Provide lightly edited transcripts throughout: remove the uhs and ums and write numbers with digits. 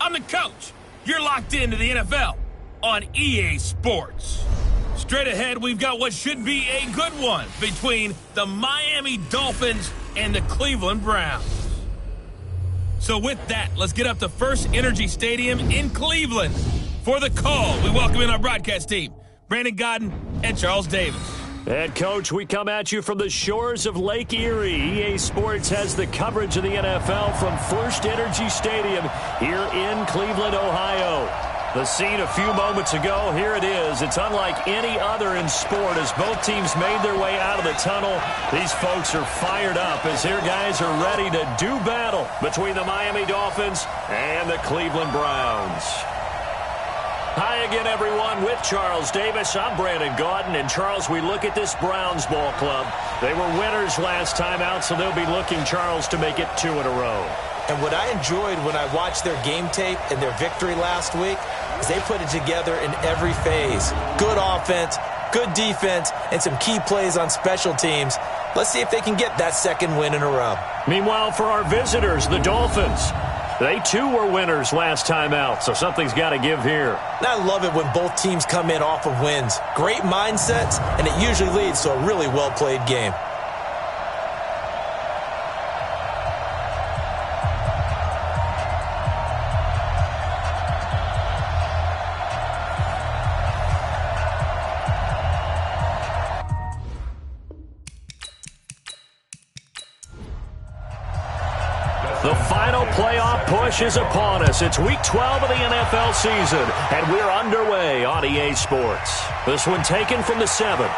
I'm the coach. You're locked into the NFL on EA Sports. Straight ahead, we've got what should be a good one between the Miami Dolphins and the Cleveland Browns. So with that, let's get up to First Energy Stadium in Cleveland. For the call, we welcome in our broadcast team, Brandon Godden and Charles Davis. Head coach, we come at you from the shores of Lake Erie. EA Sports has the coverage of the NFL from First Energy Stadium here in Cleveland, Ohio. The scene a few moments ago, here it is. It's unlike any other in sport as both teams made their way out of the tunnel. These folks are fired up as their guys are ready to do battle between the Miami Dolphins and the Cleveland Browns. Hi again, everyone, with Charles Davis. I'm Brandon Gaudin. And, Charles, we look at this Browns ball club. They were winners last time out, so they'll be looking, Charles, to make it 2 in a row. And what I enjoyed when I watched their game tape and their victory last week is they put it together in every phase. Good offense, good defense, and some key plays on special teams. Let's see if they can get that second win in a row. Meanwhile, for our visitors, the Dolphins, they too were winners last time out, so something's got to give here. And I love it when both teams come in off of wins. Great mindsets, and it usually leads to a really well-played game. The final playoff push is upon us. It's Week 12 of the NFL season, and we're underway on EA Sports. This one taken from the 7.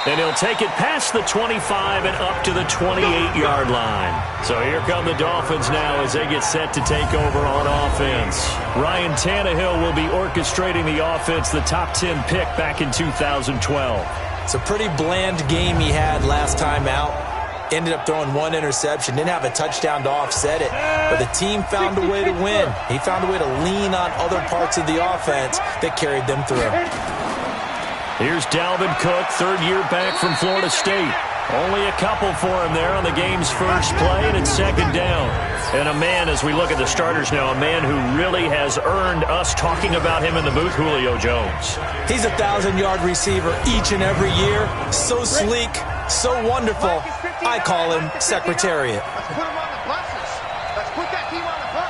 And he'll take it past the 25 and up to the 28-yard line. So here come the Dolphins now as they get set to take over on offense. Ryan Tannehill will be orchestrating the offense, the top 10 pick back in 2012. It's a pretty bland game he had last time out. Ended up throwing 1 interception, didn't have a touchdown to offset it, but the team found a way to win. He found a way to lean on other parts of the offense that carried them through. Here's Dalvin Cook, third-year back from Florida State. Only a couple for him there on the game's first play, and it's second down. And a man, as we look at the starters now, a man who really has earned us talking about him in the booth, Julio Jones. He's a 1,000-yard receiver each and every year. So sleek, so wonderful. I call him Secretariat. Let's put him on the buses. Let's put that team on the bus.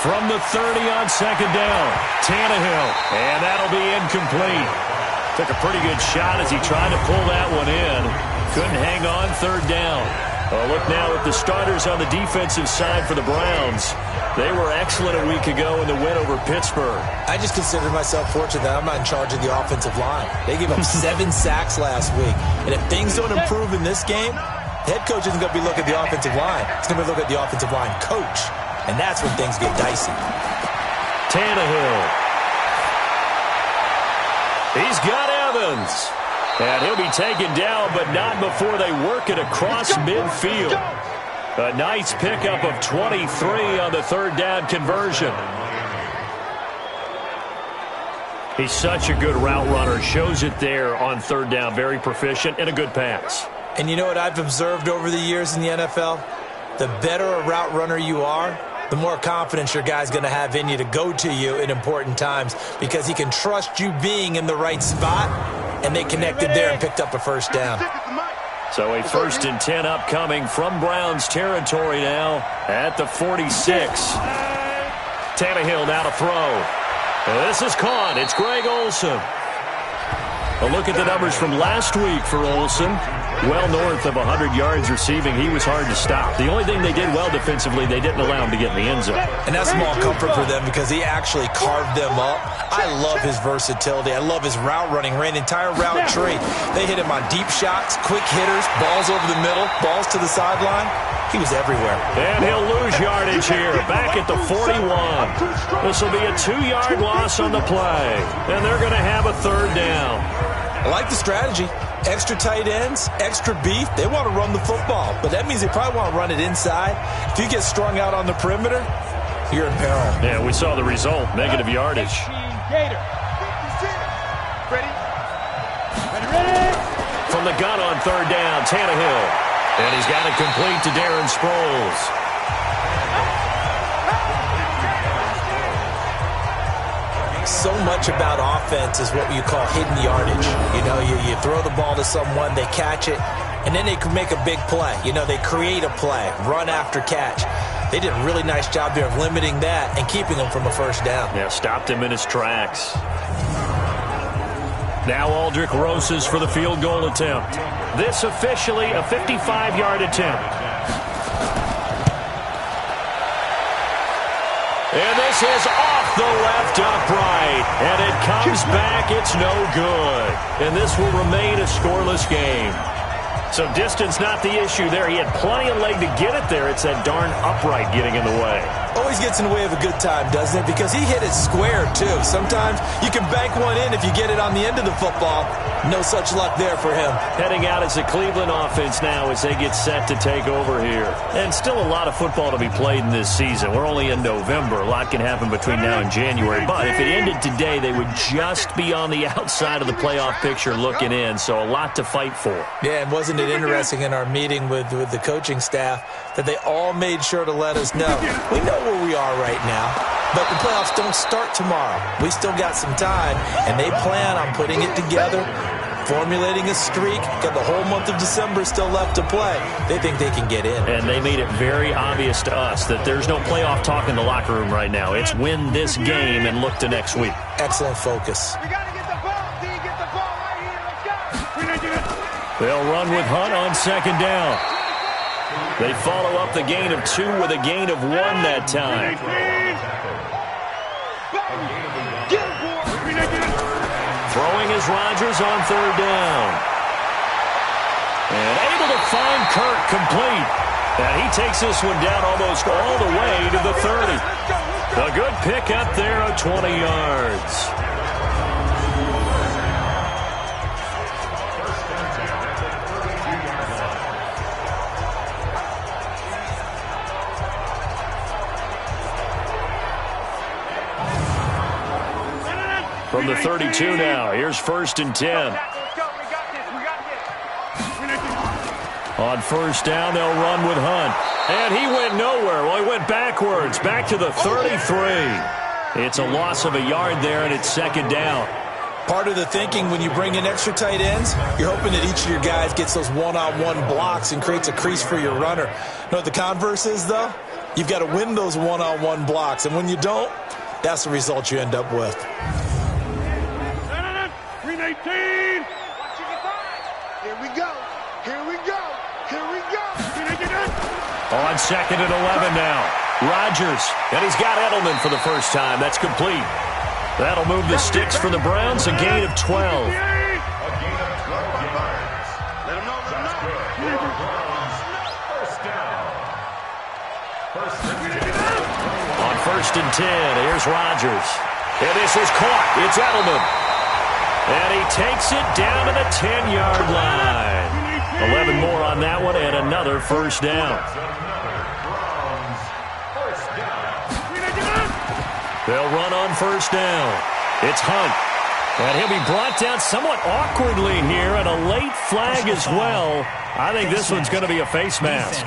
From the 30 on second down, Tannehill, and that'll be incomplete. Took a pretty good shot as he tried to pull that one in. Couldn't hang on, third down. Well, look now at the starters on the defensive side for the Browns. They were excellent a week ago in the win over Pittsburgh. I just consider myself fortunate that I'm not in charge of the offensive line. They gave up 7 sacks last week. And if things don't improve in this game, head coach isn't going to be looking at the offensive line. He's going to be looking at the offensive line coach. And that's when things get dicey. Tannehill. He's got Evans. And he'll be taken down, but not before they work it across midfield. A nice pickup of 23 on the third down conversion. He's such a good route runner. Shows it there on third down. Very proficient and a good pass. And you know what I've observed over the years in the NFL? The better a route runner you are, the more confidence your guy's going to have in you to go to you in important times because he can trust you being in the right spot, and they connected there and picked up a first down. So a 1st and 10 upcoming from Browns territory now at the 46. Tannehill now to throw. This is caught. It's Greg Olsen. A look at the numbers from last week for Olsen. Well north of 100 yards receiving. He was hard to stop. The only thing they did well defensively, they didn't allow him to get in the end zone. And that's small comfort for them because he actually carved them up. I love his versatility. I love his route running. Ran the entire route tree. They hit him on deep shots, quick hitters, balls over the middle, balls to the sideline. He was everywhere. And he'll lose yardage here. Back at the 41. This will be a 2-yard loss on the play. And they're going to have a third down. I like the strategy. Extra tight ends, extra beef. They want to run the football, but that means they probably want to run it inside. If you get strung out on the perimeter, you're in peril. Yeah, we saw the result. Negative yardage. Ready? From the gun on third down, Tannehill. And he's got it complete to Darren Sproles. So much about offense is what you call hidden yardage. You know, you throw the ball to someone, they catch it, and then they can make a big play. You know, they create a play, run after catch. They did a really nice job there of limiting that and keeping him from a first down. Yeah, stopped him in his tracks. Now Aldrick Rosas for the field goal attempt. This officially a 55-yard attempt. And this is off the left upright. And it comes back. It's no good. And this will remain a scoreless game. So distance not the issue there. He had plenty of leg to get it there. It's that darn upright getting in the way. Always gets in the way of a good time, doesn't it? Because he hit it square, too. Sometimes you can bank one in if you get it on the end of the football. No such luck there for him. Heading out as the Cleveland offense now as they get set to take over here. And still a lot of football to be played in this season. We're only in November. A lot can happen between now and January. But if it ended today, they would just be on the outside of the playoff picture looking in. So a lot to fight for. Yeah, and wasn't it interesting in our meeting with the coaching staff that they all made sure to let us know. We know where we are right now, but the playoffs don't start tomorrow. We still got some time, and they plan on putting it together, formulating a streak, got the whole month of December still left to play. They think they can get in. And they made it very obvious to us that there's no playoff talk in the locker room right now. It's win this game and look to next week. Excellent focus. We got to get the ball. D, get the ball right here. Let's go. They'll run with Hunt on second down. They follow up the gain of 2 with a gain of 1 that time. Throwing is Rodgers on third down. And able to find Kirk complete. And he takes this one down almost all the way to the 30. A good pick up there of 20 yards. From the 32 now, here's 1st and 10. On first down, they'll run with Hunt. And he went nowhere. Well, he went backwards, back to the 33. It's a loss of a yard there, and it's second down. Part of the thinking when you bring in extra tight ends, you're hoping that each of your guys gets those one-on-one blocks and creates a crease for your runner. You know what the converse is, though? You've got to win those one-on-one blocks, and when you don't, that's the result you end up with. 18. Here we go. Here we go. Here we go. On second and 11 now. Rodgers, and he's got Edelman for the first time. That's complete. That'll move the sticks for the Browns, a gain of 12. Let him know. On 1st and 10, here's Rodgers. And this is caught. It's Edelman. And he takes it down to the 10-yard line. 11 more on that one and another first down. They'll run on first down. It's Hunt. And he'll be brought down somewhat awkwardly here, and a late flag as well. I think this one's going to be a face mask.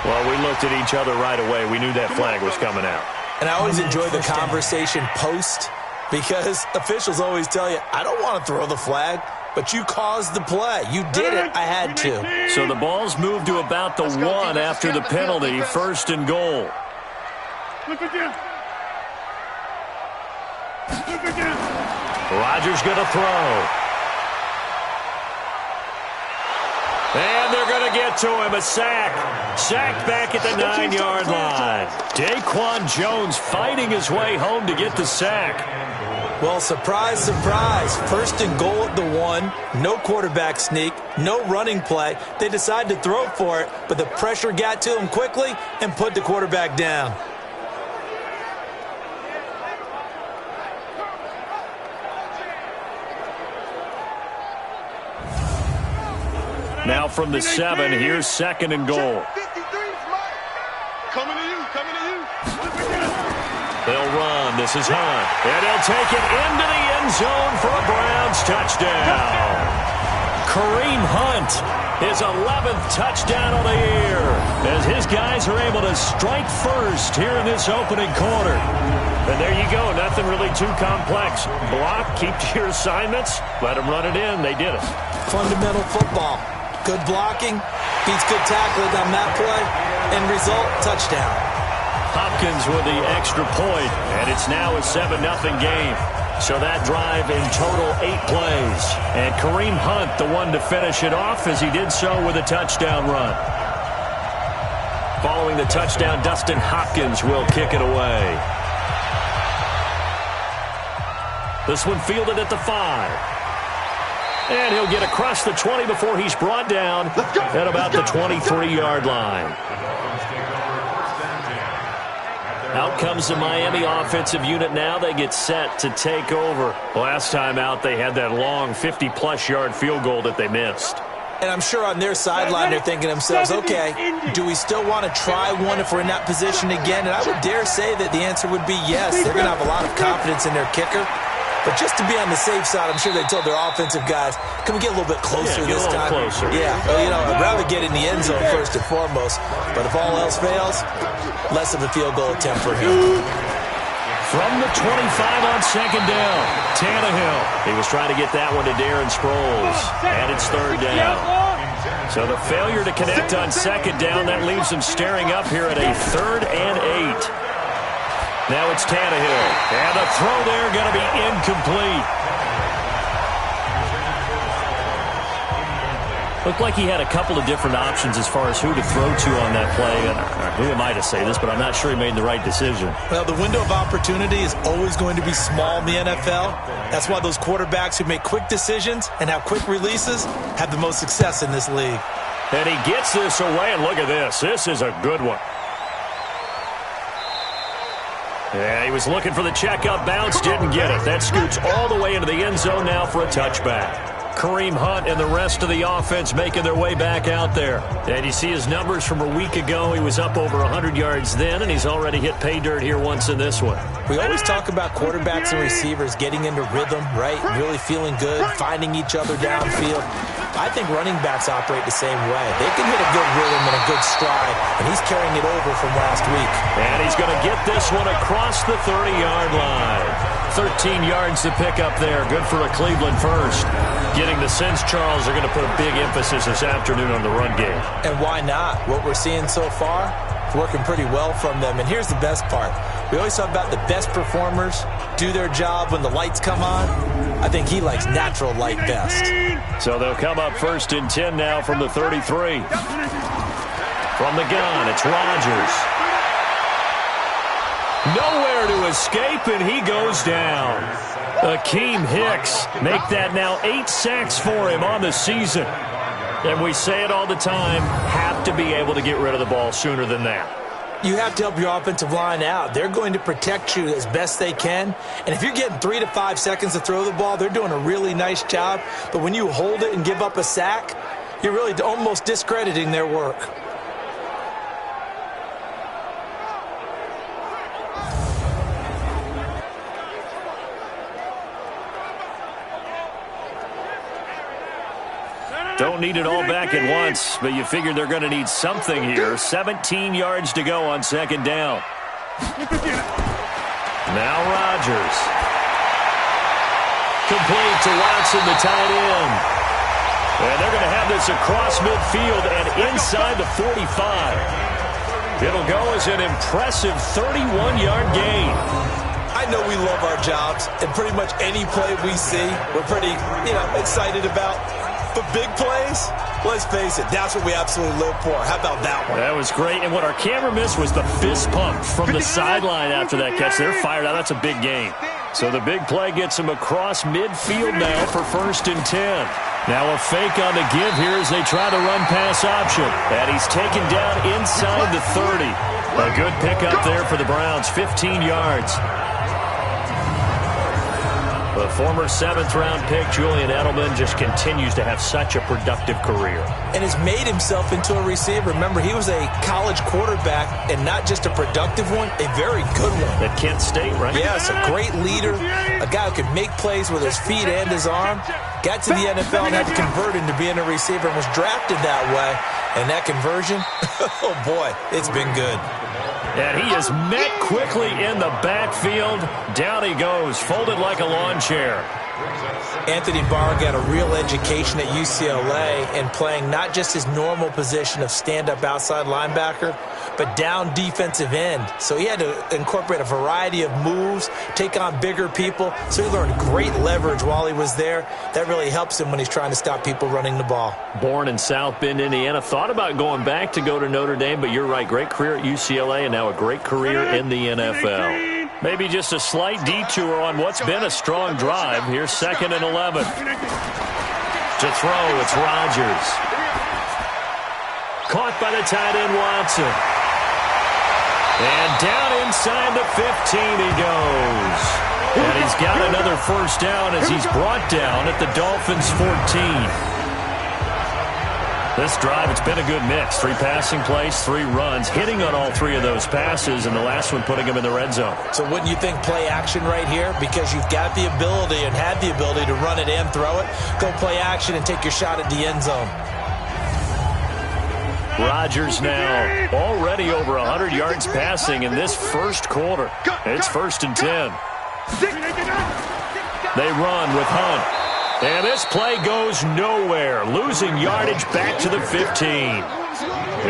Well, we looked at each other right away. We knew that flag was coming out. And I always enjoy the conversation post because officials always tell you, I don't want to throw the flag, but you caused the play. You did it. I had to. So the ball's moved to about the 1 after the penalty, 1st and goal. Rodgers going to throw. And they're going to get to him. A sack. Sacked back at the 9-yard line. Daquan Jones fighting his way home to get the sack. Well, surprise, surprise. 1st and goal at the 1. No quarterback sneak. No running play. They decided to throw for it, but the pressure got to him quickly and put the quarterback down. Now from the 7, here's 2nd and goal. Coming to you. They'll run. This is Hunt. And he'll take it into the end zone for a Browns touchdown. Kareem Hunt, his 11th touchdown of the year, as his guys are able to strike first here in this opening quarter. And there you go, nothing really too complex. Block, keep to your assignments, let them run it in. They did it. Fundamental football. Good blocking, beats good tackling on that play, end result, touchdown. Hopkins with the extra point, and it's now a 7-0 game. So that drive in total 8 plays. And Kareem Hunt, the one to finish it off, as he did so with a touchdown run. Following the touchdown, Dustin Hopkins will kick it away. This one fielded at the 5. And he'll get across the 20 before he's brought down at about the 23-yard line. Out comes the Miami offensive unit now. They get set to take over. Last time out, they had that long 50-plus yard field goal that they missed. And I'm sure on their sideline they're thinking to themselves, okay, do we still want to try one if we're in that position again? And I would dare say that the answer would be yes. They're going to have a lot of confidence in their kicker. But just to be on the safe side, I'm sure they told their offensive guys, can we get a little bit closer this time? Closer. Yeah, well, you know, I'd rather get in the end zone first and foremost. But if all else fails, less of a field goal attempt for him. From the 25 on second down, Tannehill. He was trying to get that one to Darren Sproles. And it's third down. So the failure to connect on second down, that leaves him staring up here at a 3rd and 8. Now it's Tannehill. And the throw there going to be incomplete. Looked like he had a couple of different options as far as who to throw to on that play. And who am I to say this, but I'm not sure he made the right decision. Well, the window of opportunity is always going to be small in the NFL. That's why those quarterbacks who make quick decisions and have quick releases have the most success in this league. And he gets this away, and look at this. This is a good one. Yeah, he was looking for the checkup bounce, didn't get it. That scoots all the way into the end zone now for a touchback. Kareem Hunt and the rest of the offense making their way back out there. And you see his numbers from a week ago. He was up over 100 yards then, and he's already hit pay dirt here once in this one. We always talk about quarterbacks and receivers getting into rhythm, right? Really feeling good, finding each other downfield. I think running backs operate the same way. They can hit a good rhythm and a good stride, and he's carrying it over from last week. And he's going to get this one across the 30-yard line. 13 yards to pick up there. Good for a Cleveland first. Getting the sense, Charles, are going to put a big emphasis this afternoon on the run game. And why not? What we're seeing so far, it's working pretty well from them. And here's the best part. We always talk about the best performers do their job when the lights come on. I think he likes natural light best. So they'll come up 1st and 10 now from the 33. From the gun, it's Rodgers. Nowhere to escape, and he goes down. Akeem Hicks make that now 8 sacks for him on the season. And we say it all the time, have to be able to get rid of the ball sooner than that. You have to help your offensive line out. They're going to protect you as best they can. And if you're getting 3 to 5 seconds to throw the ball, they're doing a really nice job. But when you hold it and give up a sack, you're really almost discrediting their work. Don't need it all back at once, but you figure they're going to need something here. 17 yards to go on second down. Now Rodgers. Complete to Watson, the tight end. And they're going to have this across midfield and inside the 45. It'll go as an impressive 31-yard gain. I know we love our jobs, and pretty much any play we see, we're pretty, excited about. But big plays, let's face it, that's what we absolutely live for. How about that one? That was great. And what our camera missed was the fist pump from the sideline after that catch. They're fired out. That's a big gain. So the big play gets him across midfield now for 1st and 10. Now a fake on the give here as they try to run pass option. And he's taken down inside the 30. A good pickup there for the Browns, 15 yards. The former 7th-round pick, Julian Edelman, just continues to have such a productive career. And has made himself into a receiver. Remember, he was a college quarterback, and not just a productive one, a very good one. At Kent State, right? Yes, a great leader, a guy who could make plays with his feet and his arm. Got to the NFL and had to convert into being a receiver and was drafted that way. And that conversion, oh boy, it's been good. And he is met quickly in the backfield. Down he goes, folded like a lawn chair. Anthony Barr got a real education at UCLA and playing not just his normal position of stand-up outside linebacker, but down defensive end. So he had to incorporate a variety of moves, take on bigger people. So he learned great leverage while he was there. That really helps him when he's trying to stop people running the ball. Born in South Bend, Indiana. Thought about going back to go to Notre Dame, but you're right. Great career at UCLA and now a great career in the NFL. Maybe just a slight detour on what's been a strong drive. Here's 2nd and 11. To throw, it's Rodgers. Caught by the tight end, Watson. And down inside the 15 he goes. And he's got another first down as he's brought down at the Dolphins' 14. This drive, it's been a good mix. 3 passing plays, 3 runs, hitting on all 3 of those passes, and the last one putting him in the red zone. So wouldn't you think play action right here? Because you've got the ability and had the ability to run it and throw it. Go play action and take your shot at the end zone. Rodgers now already over 100 yards passing in this first quarter. It's 1st and 10. They run with Hunt. And this play goes nowhere. Losing yardage back to the 15.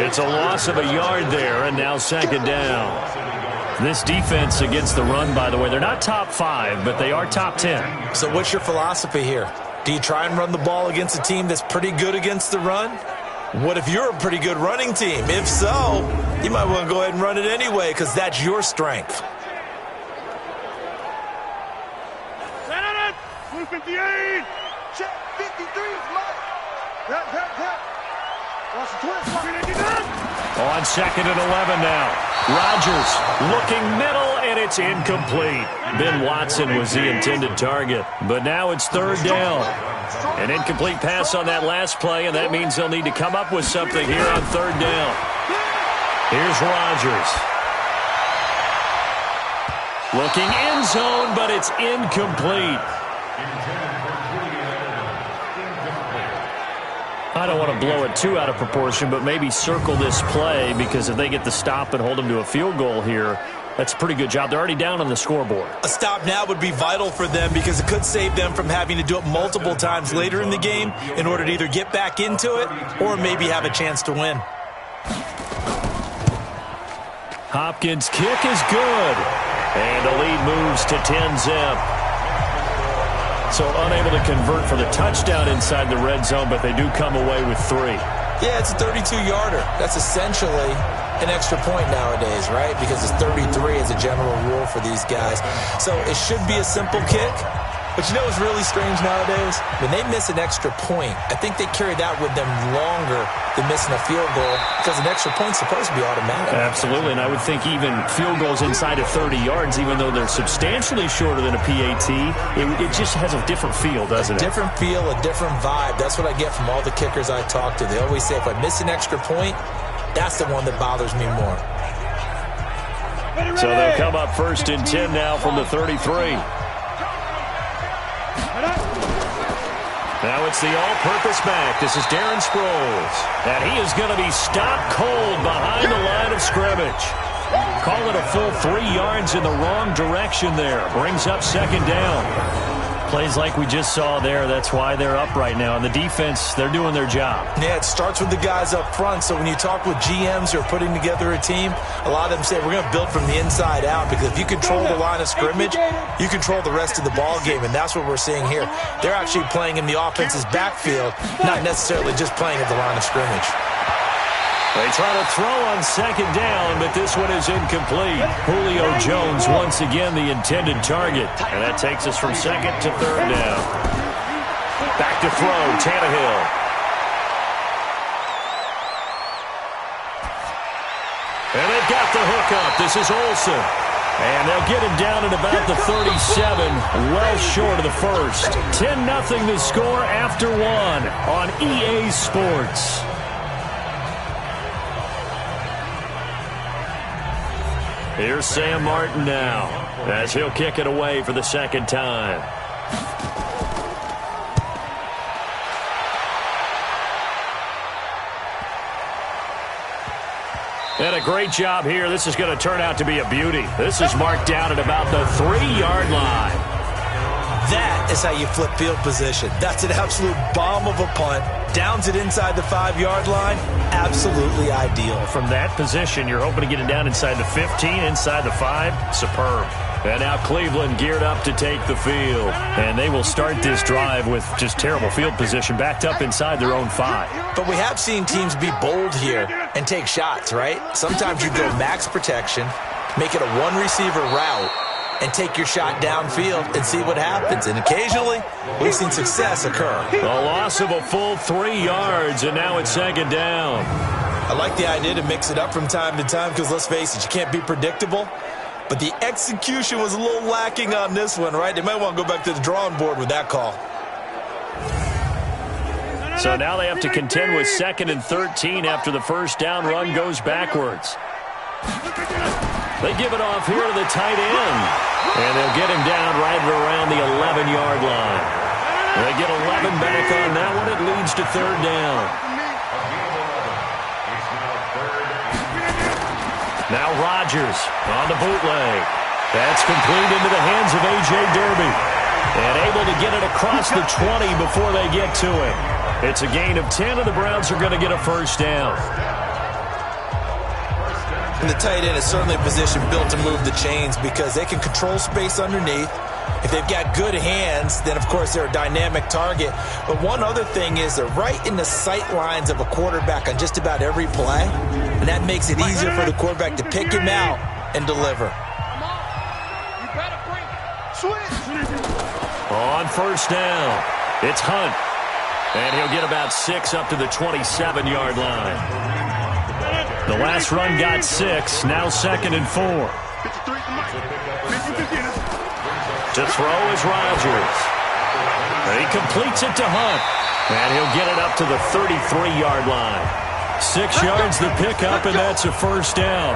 It's a loss of a yard there, and now 2nd down. This defense against the run, by the way, they're not top 5, but they are top 10. So what's your philosophy here? Do you try and run the ball against a team that's pretty good against the run? What if you're a pretty good running team? If so, you might want to go ahead and run it anyway because that's your strength. 58. Check 53 is mine. On 2nd and 11 now. Rodgers looking middle, and it's incomplete. Ben Watson was the intended target, but now it's 3rd down. An incomplete pass on that last play, and that means they'll need to come up with something here on 3rd down. Here's Rodgers. Looking end zone, but it's incomplete. I don't want to blow it too out of proportion, but maybe circle this play because if they get the stop and hold them to a field goal here, that's a pretty good job. They're already down on the scoreboard. A stop now would be vital for them because it could save them from having to do it multiple times later in the game in order to either get back into it or maybe have a chance to win. Hopkins' kick is good. And the lead moves to 10-zip. So unable to convert for the touchdown inside the red zone, but they do come away with 3. Yeah, it's a 32-yarder. That's essentially an extra point nowadays, right? Because it's 33 as a general rule for these guys. So it should be a simple kick. But you know what's really strange nowadays? When they miss an extra point, I think they carry that with them longer than missing a field goal because an extra point's supposed to be automatic. Absolutely, and I would think even field goals inside of 30 yards, even though they're substantially shorter than a PAT, it just has a different feel, doesn't it? A different feel, a different vibe. That's what I get from all the kickers I talk to. They always say if I miss an extra point, that's the one that bothers me more. So they'll come up 1st and 10 now from the 33. Now it's the all-purpose back. This is Darren Sproles. And he is going to be stopped cold behind the line of scrimmage. Call it a full 3 yards in the wrong direction there. Brings up 2nd down. Plays like we just saw there. That's why they're up right now. And the defense, they're doing their job. Yeah, it starts with the guys up front. So when you talk with GMs who are putting together a team, a lot of them say we're going to build from the inside out because if you control the line of scrimmage, you control the rest of the ball game, and that's what we're seeing here. They're actually playing in the offense's backfield, not necessarily just playing at the line of scrimmage. They try to throw on 2nd down, but this one is incomplete. Julio Jones once again the intended target. And that takes us from 2nd to 3rd down. Back to throw, Tannehill. And they've got the hook up. This is Olsen. And they'll get him down at about the 37, well short of the first. 10-0 the score after one on EA Sports. Here's Sam Martin now, as he'll kick it away for the second time. And a great job here. This is going to turn out to be a beauty. This is marked down at about the 3-yard line. That is how you flip field position. That's an absolute bomb of a punt. Downs it inside the 5-yard line. Absolutely ideal. From that position, you're hoping to get it down inside the 15, inside the 5. Superb. And now Cleveland geared up to take the field. And they will start this drive with just terrible field position, backed up inside their own 5. But we have seen teams be bold here and take shots, right? Sometimes you go max protection, make it a one-receiver route, and take your shot downfield and see what happens. And occasionally, we've seen success occur. A loss of a full 3 yards, and now it's second down. I like the idea to mix it up from time to time because, let's face it, you can't be predictable. But the execution was a little lacking on this one, right? They might want to go back to the drawing board with that call. So now they have to contend with 2nd and 13 after the first down run goes backwards. They give it off here to the tight end. And they'll get him down right around the 11-yard line. They get 11 back on that one. It leads to third down. Now Rodgers on the bootleg. That's complete into the hands of A.J. Derby. And able to get it across the 20 before they get to it. It's a gain of 10, and the Browns are going to get a first down. And the tight end is certainly a position built to move the chains because they can control space underneath. If they've got good hands, then, of course, they're a dynamic target. But one other thing is they're right in the sight lines of a quarterback on just about every play. And that makes it easier for the quarterback to pick him out and deliver. On first down, it's Hunt. And he'll get about 6 up to the 27-yard line. The last run got 6, now 2nd and 4. To throw is Rodgers. He completes it to Hunt. And he'll get it up to the 33-yard line. 6 yards the pickup, and that's a first down.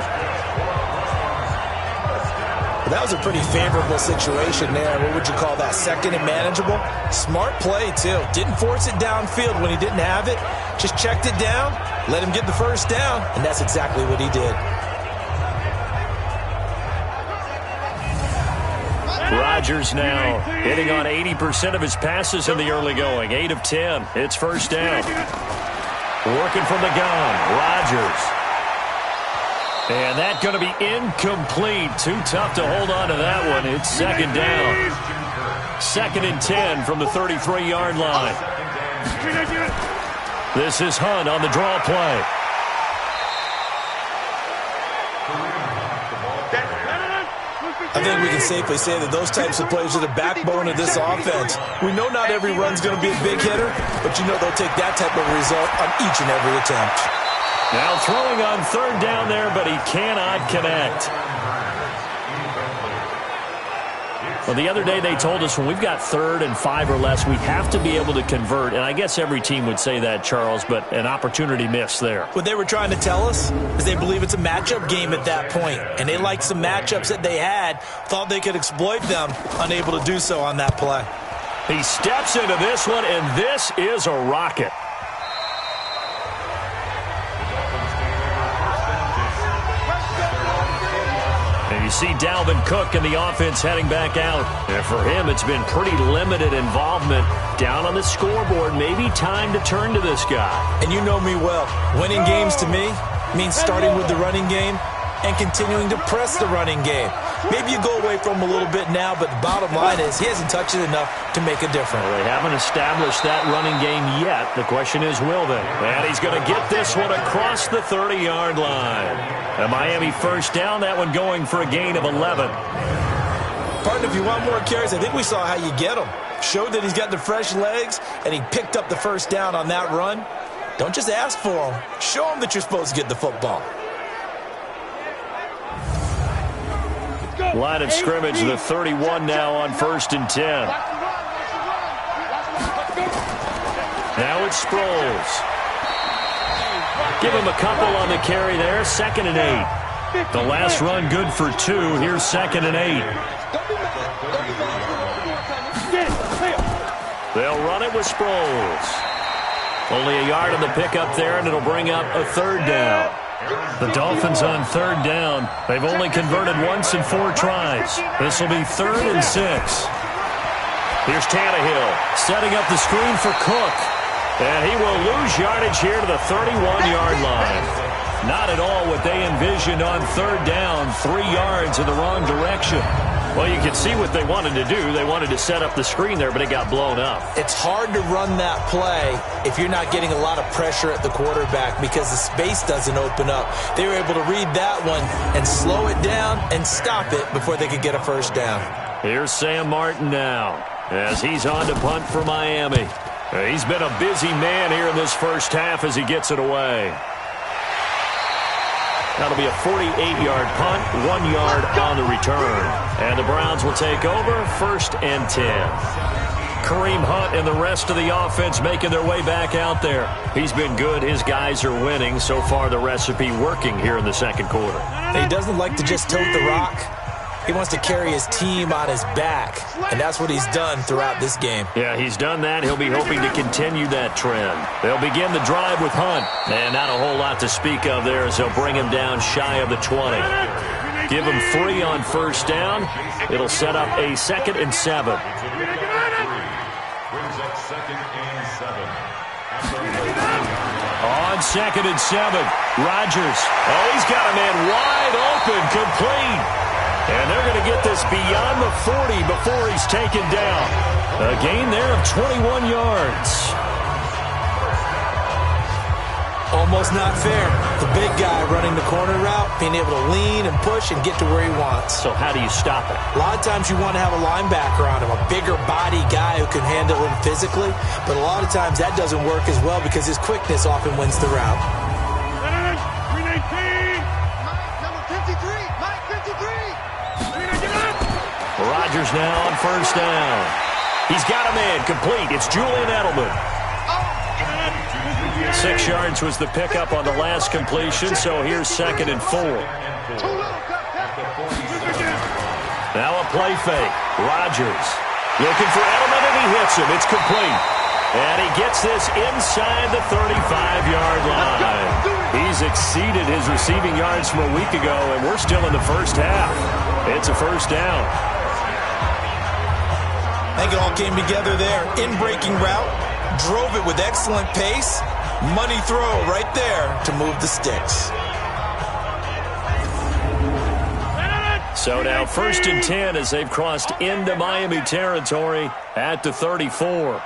Well, that was a pretty favorable situation there. What would you call that? 2nd and manageable? Smart play, too. Didn't force it downfield when he didn't have it. Just checked it down, let him get the first down, and that's exactly what he did. Rodgers now hitting on 80% of his passes in the early going. 8 of 10. It's first down. Working from the gun. Rodgers. And that's going to be incomplete. Too tough to hold on to that one. It's second down. 2nd and 10 from the 33-yard line. This is Hunt on the draw play. I think we can safely say that those types of plays are the backbone of this offense. We know not every run's going to be a big hitter, but you know they'll take that type of result on each and every attempt. Now throwing on third down there, but he cannot connect. Well, the other day they told us when we've got 3rd and 5 or less, we have to be able to convert. And I guess every team would say that, Charles, but an opportunity missed there. What they were trying to tell us is they believe it's a matchup game at that point. And they liked some matchups that they had, thought they could exploit them, unable to do so on that play. He steps into this one, and this is a rocket. And you see Dalvin Cook and the offense heading back out. And for him, it's been pretty limited involvement. Down on the scoreboard, maybe time to turn to this guy. And you know me well. Winning games to me means starting with the running game and continuing to press the running game. Maybe you go away from him a little bit now, but the bottom line is he hasn't touched it enough to make a difference. Well, they haven't established that running game yet. The question is, will they? And he's going to get this one across the 30-yard line. A Miami first down, that one going for a gain of 11. Partner, if you want more carries, I think we saw how you get them. Showed that he's got the fresh legs, and he picked up the first down on that run. Don't just ask for them. Show them that you're supposed to get the football. Let's go. Line of scrimmage, the 31 now on 1st and 10. Now it's Sproles. Give him a couple on the carry there. 2nd and 8. The last run good for 2. Here's 2nd and 8. They'll run it with Sproles. Only a yard on the pickup there, and it'll bring up a 3rd down. The Dolphins on 3rd down. They've only converted once in 4 tries. This will be 3rd and 6. Here's Tannehill setting up the screen for Cook. And he will lose yardage here to the 31-yard line. Not at all what they envisioned on 3rd down. 3 yards in the wrong direction. Well, you can see what they wanted to do. They wanted to set up the screen there, but it got blown up. It's hard to run that play if you're not getting a lot of pressure at the quarterback because the space doesn't open up. They were able to read that one and slow it down and stop it before they could get a 1st down. Here's Sam Martin now as he's on to punt for Miami. He's been a busy man here in this first half as he gets it away. That'll be a 48-yard punt, 1 yard on the return. And the Browns will take over, 1st and 10. Kareem Hunt and the rest of the offense making their way back out there. He's been good. His guys are winning. So far, the recipe working here in the 2nd quarter. He doesn't like to just tote the rock. He wants to carry his team on his back, and that's what he's done throughout this game. Yeah, he's done that. He'll be hoping to continue that trend. They'll begin the drive with Hunt, and not a whole lot to speak of there as they'll bring him down shy of the 20. Give him 3 on 1st down. It'll set up a 2nd and 7. On 2nd and 7, Rodgers. Oh, he's got a man wide open, complete. And they're going to get this beyond the 40 before he's taken down. A gain there of 21 yards. Almost not fair. The big guy running the corner route, being able to lean and push and get to where he wants. So how do you stop it? A lot of times you want to have a linebacker on him, a bigger body guy who can handle him physically. But a lot of times that doesn't work as well because his quickness often wins the route. Rodgers now on 1st down. He's got a man complete. It's Julian Edelman. 6 yards was the pickup on the last completion, so here's 2nd and 4. Now a play fake. Rodgers looking for Edelman, and he hits him. It's complete. And he gets this inside the 35-yard line. He's exceeded his receiving yards from a week ago, and we're still in the first half. It's a 1st down. I think it all came together there. In-breaking route, drove it with excellent pace. Money throw right there to move the sticks. So now 1st and 10 as they've crossed into Miami territory at the 34.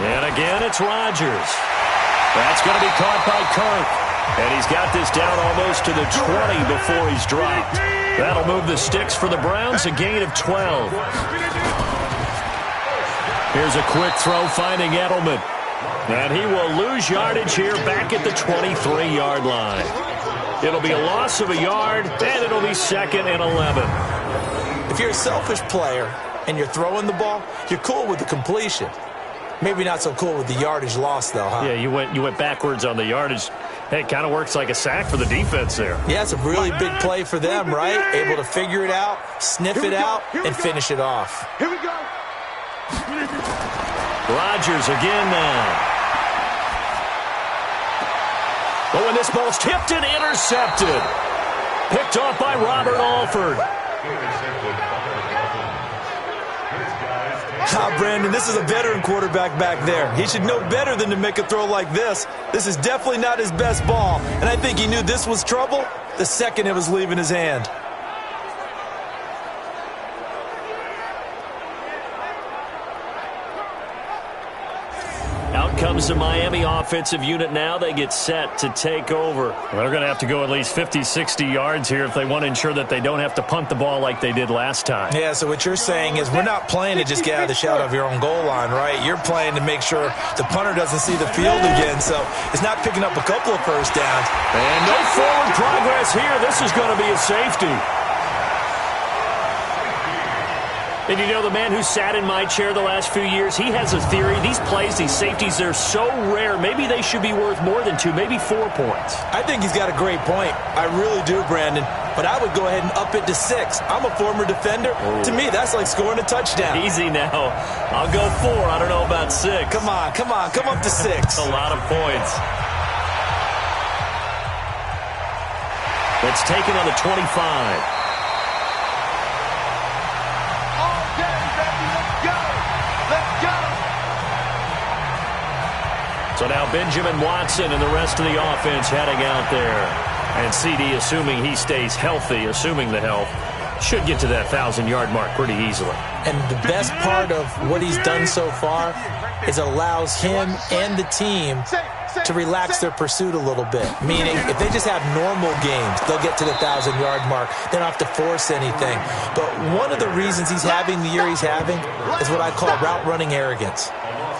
And again, it's Rodgers. That's going to be caught by Kirk. And he's got this down almost to the 20 before he's dropped. That'll move the sticks for the Browns, a gain of 12. Here's a quick throw finding Edelman. And he will lose yardage here back at the 23-yard line. It'll be a loss of a yard, and it'll be 2nd and 11. If you're a selfish player and you're throwing the ball, you're cool with the completion. Maybe not so cool with the yardage loss, though, huh? Yeah, you went backwards on the yardage. Hey, it kind of works like a sack for the defense there. Yeah, it's a really big play for them, right? Able to figure it out, sniff it out, and finish it off. Here we go. Rodgers again now. Oh, and this ball's tipped and intercepted. Picked off by Robert Alford. Brandon, this is a veteran quarterback back there. He should know better than to make a throw like this. This is definitely not his best ball, and I think he knew this was trouble the second it was leaving his hand. Out comes the Miami offensive unit now. They get set to take over. Well, they're going to have to go at least 50, 60 yards here if they want to ensure that they don't have to punt the ball like they did last time. Yeah, so what you're saying is we're not playing to just get out of the shadow of your own goal line, right? You're playing to make sure the punter doesn't see the field again. So it's not picking up a couple of first downs. And no forward progress here. This is going to be a safety. And you know, the man who sat in my chair the last few years, he has a theory. These plays, these safeties, they're so rare. Maybe they should be worth more than 2, maybe 4 points. I think he's got a great point. I really do, Brandon. But I would go ahead and up it to 6. I'm a former defender. Ooh. To me, that's like scoring a touchdown. Easy now. I'll go 4. I don't know about 6. Come on. Come up to 6. That's a lot of points. That's taken on the 25. So now Benjamin Watson and the rest of the offense heading out there. And CD, assuming he stays healthy, assuming the health, should get to that 1,000-yard mark pretty easily. And the best part of what he's done so far is allows him and the team to relax their pursuit a little bit. Meaning, if they just have normal games, they'll get to the 1,000-yard mark. They don't have to force anything. But one of the reasons he's having the year he's having is what I call route running arrogance.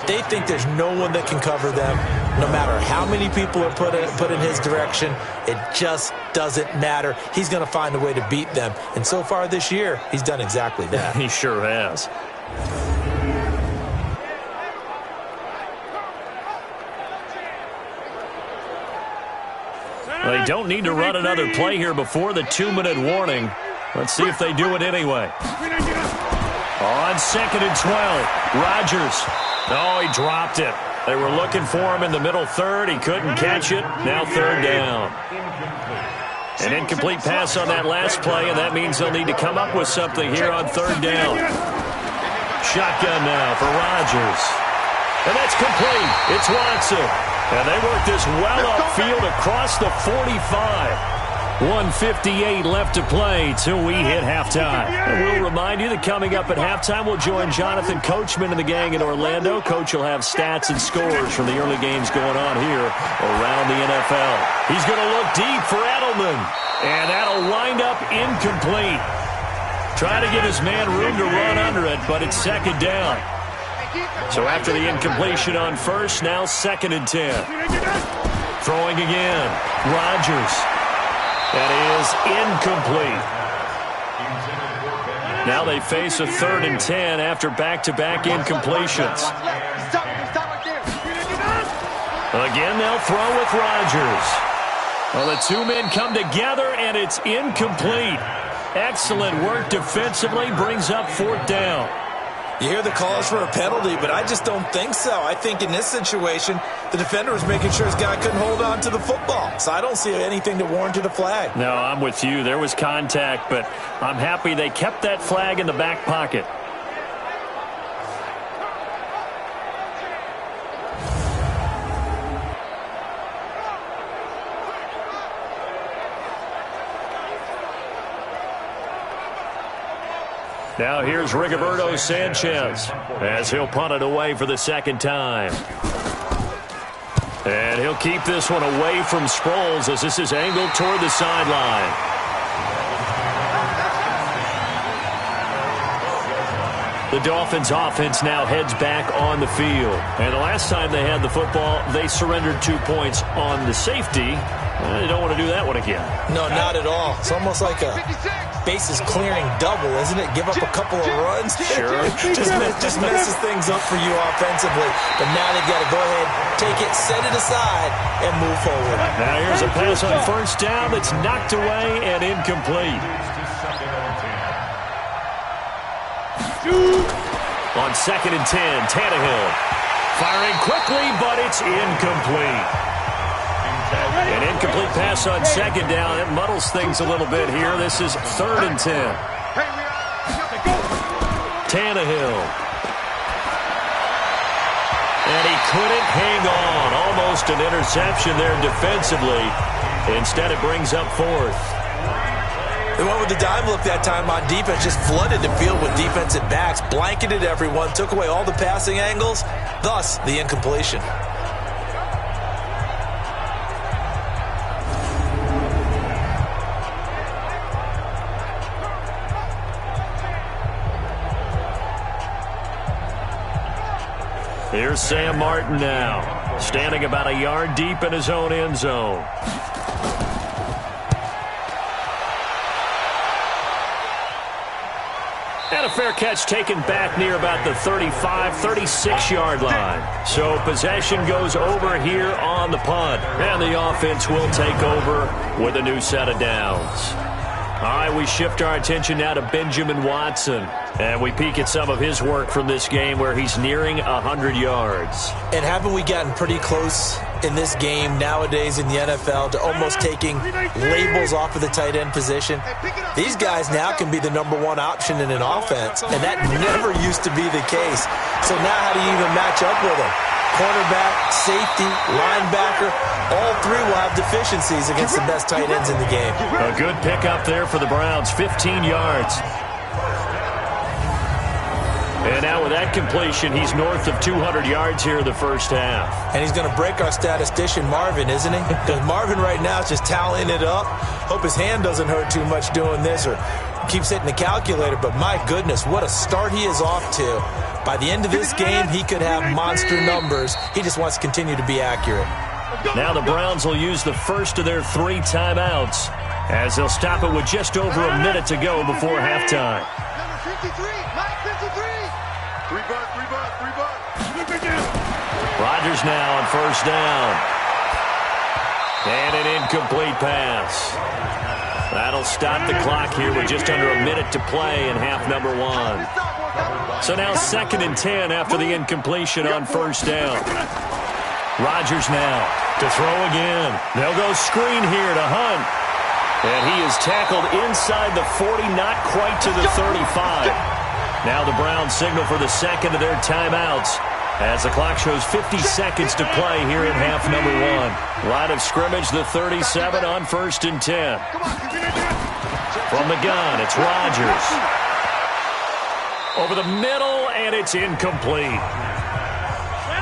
They think there's no one that can cover them. No matter how many people are put in his direction, it just doesn't matter. He's going to find a way to beat them. And so far this year, he's done exactly that. He sure has. They don't need to run another play here before the 2-minute warning. Let's see if they do it anyway. On 2nd and 12, Rodgers. No, he dropped it. They were looking for him in the middle third. He couldn't catch it. Now 3rd down. An incomplete pass on that last play, and that means they'll need to come up with something here on 3rd down. Shotgun now for Rodgers. And that's complete. It's Watson. And they work this well upfield across the 45. 1:58 left to play till we hit halftime. And we'll remind you that coming up at halftime, we'll join Jonathan Coachman and the gang in Orlando. Coach will have stats and scores from the early games going on here around the NFL. He's going to look deep for Edelman. And that'll wind up incomplete. Trying to give his man room to run under it, but it's 2nd down. So after the incompletion on 1st, now 2nd and 10. Throwing again. Rodgers. That is incomplete. Now they face a 3rd and 10 after back-to-back incompletions. Again, they'll throw with Rodgers. Well, the 2 men come together, and it's incomplete. Excellent work defensively, brings up 4th down. You hear the calls for a penalty, but I just don't think so. I think in this situation, the defender was making sure his guy couldn't hold on to the football. So I don't see anything that warranted a flag. No, I'm with you. There was contact, but I'm happy they kept that flag in the back pocket. Now here's Rigoberto Sanchez as he'll punt it away for the 2nd time. And he'll keep this one away from Sproles as this is angled toward the sideline. The Dolphins offense now heads back on the field. And the last time they had the football, they surrendered 2 points on the safety. They don't want to do that one again. No, not at all. It's almost like a bases clearing double, isn't it? Give up a couple of runs. Sure. just messes things up for you offensively. But now they've got to go ahead, take it, set it aside, and move forward. Now here's a pass on 1st down that's knocked away and incomplete. On 2nd and 10, Tannehill firing quickly, but it's incomplete. An incomplete pass on 2nd down. It muddles things a little bit here. This is 3rd and 10. Tannehill. And he couldn't hang on. Almost an interception there defensively. Instead, it brings up 4th. They went with the dime look that time on defense, just flooded the field with defensive backs, blanketed everyone, took away all the passing angles, thus the incompletion. Here's Sam Martin now, standing about a yard deep in his own end zone. And a fair catch taken back near about the 35, 36-yard line. So possession goes over here on the punt. And the offense will take over with a new set of downs. All right, we shift our attention now to Benjamin Watson. And we peek at some of his work from this game where he's nearing 100 yards. And haven't we gotten pretty close in this game nowadays in the NFL to almost taking labels off of the tight end position? These guys now can be the #1 option in an offense, and that never used to be the case. So now how do you even match up with them? Cornerback, safety, linebacker, all three will have deficiencies against the best tight ends in the game. A good pickup there for the Browns, 15 yards. And now with that completion, he's north of 200 yards here in the first half. And he's going to break our statistician, Marvin, isn't he? Because Marvin right now is just tallying it up. Hope his hand doesn't hurt too much doing this or keeps hitting the calculator. But my goodness, what a start he is off to. By the end of this game, he could have monster numbers. He just wants to continue to be accurate. Now the Browns will use the first of their 3 timeouts as they'll stop it with just over a minute to go before halftime. Number 53, Mike 53. 3 bucks. Rodgers now on first down. And an incomplete pass. That'll stop the clock here with just under a minute to play in half number 1. So now 2nd and 10 after the incompletion on first down. Rodgers now to throw again. They'll go screen here to Hunt. And he is tackled inside the 40, not quite to the 35. Now the Browns signal for the second of their timeouts as the clock shows 50 seconds to play here in half number 1. Line of scrimmage, the 37 on 1st and 10. From the gun, it's Rodgers. Over the middle, and it's incomplete.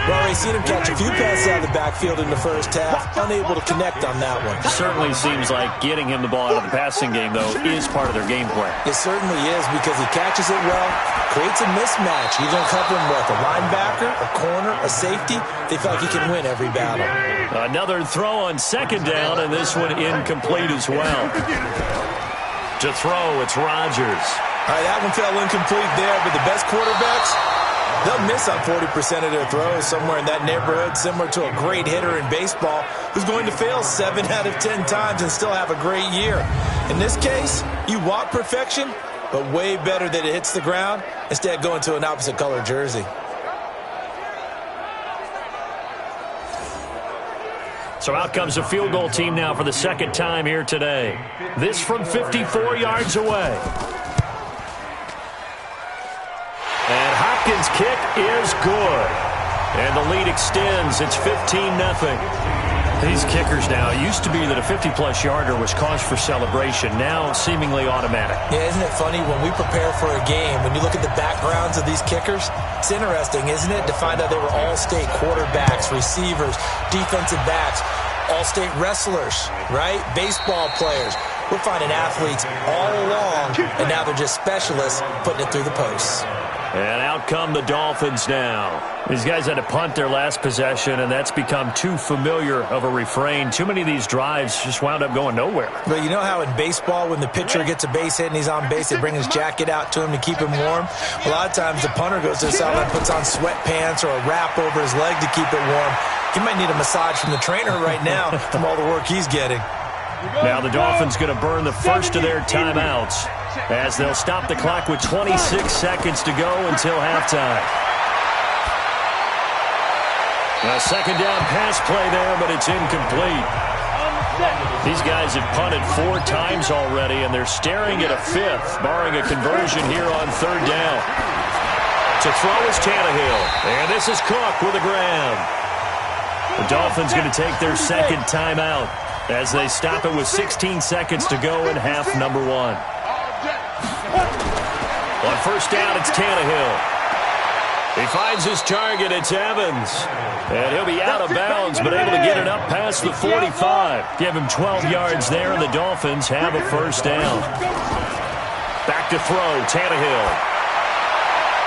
Well, we've seen him catch a few passes out of the backfield in the first half, unable to connect on that one. Certainly seems like getting him the ball out of the passing game, though, is part of their game plan. It certainly is because he catches it well, creates a mismatch. You're going to cover him with a linebacker, a corner, a safety. They feel like he can win every battle. Another throw on 2nd down, and this one incomplete as well. To throw, it's Rodgers. All right, that one fell incomplete there, but the best quarterbacks, they'll miss on 40% of their throws, somewhere in that neighborhood, similar to a great hitter in baseball who's going to fail 7 out of 10 times and still have a great year. In this case, you want perfection, but way better that it hits the ground instead of going to an opposite color jersey. So out comes a field goal team now for the 2nd time here today. This from 54 yards away. And Hopkins' kick is good. And the lead extends. It's 15-0. These kickers now, it used to be that a 50-plus yarder was cause for celebration. Now seemingly automatic. Yeah, isn't it funny when we prepare for a game, when you look at the backgrounds of these kickers, it's interesting, isn't it, to find out they were all-state quarterbacks, receivers, defensive backs, all-state wrestlers, right? Baseball players. We're finding athletes all along, and now they're just specialists putting it through the posts. And out come the Dolphins now. These guys had to punt their last possession, and that's become too familiar of a refrain. Too many of these drives just wound up going nowhere. But you know how in baseball, when the pitcher gets a base hit and he's on base, they bring his jacket out to him to keep him warm? A lot of times the punter goes to the sideline, puts on sweatpants or a wrap over his leg to keep it warm. He might need a massage from the trainer right now from all the work he's getting. Now the Dolphins going to burn the first of their timeouts as they'll stop the clock with 26 seconds to go until halftime. A 2nd down pass play there, but it's incomplete. These guys have punted 4 times already, and they're staring at a 5th, barring a conversion here on 3rd down. To throw is Tannehill, and this is Cook with a grab. The Dolphins going to take their 2nd timeout as they stop it with 16 seconds to go in half number 1. On first down, it's Tannehill. He finds his target. It's Evans. And he'll be out of bounds, but able to get it up past the 45. Give him 12 yards there, and the Dolphins have a first down. Back to throw, Tannehill.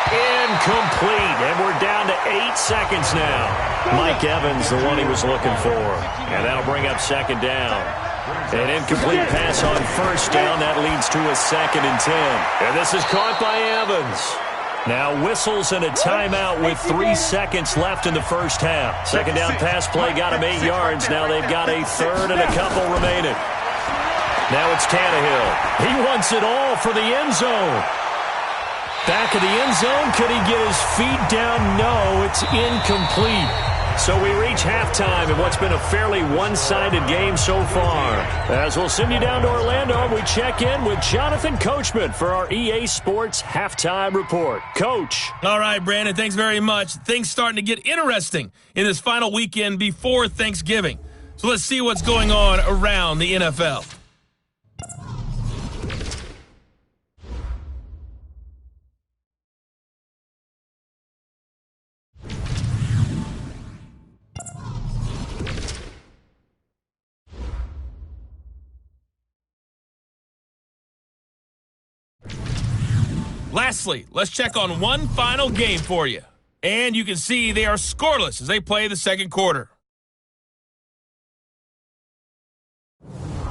Incomplete, and we're down to 8 seconds now. Mike Evans, the one he was looking for. And that'll bring up second down. An incomplete pass on first down. That leads to a 2nd and 10. And this is caught by Evans. Now whistles and a timeout with 3 seconds left in the first half. Second down pass play got him 8 yards. Now they've got a third and a couple remaining. Now it's Tannehill. He wants it all for the end zone. Back of the end zone. Could he get his feet down? No, it's incomplete. So we reach halftime in what's been a fairly one-sided game so far. As we'll send you down to Orlando, we check in with Jonathan Coachman for our EA Sports Halftime Report. Coach. All right, Brandon, thanks very much. Things starting to get interesting in this final weekend before Thanksgiving. So let's see what's going on around the NFL. Lastly, let's check on one final game for you. And you can see they are scoreless as they play the second quarter.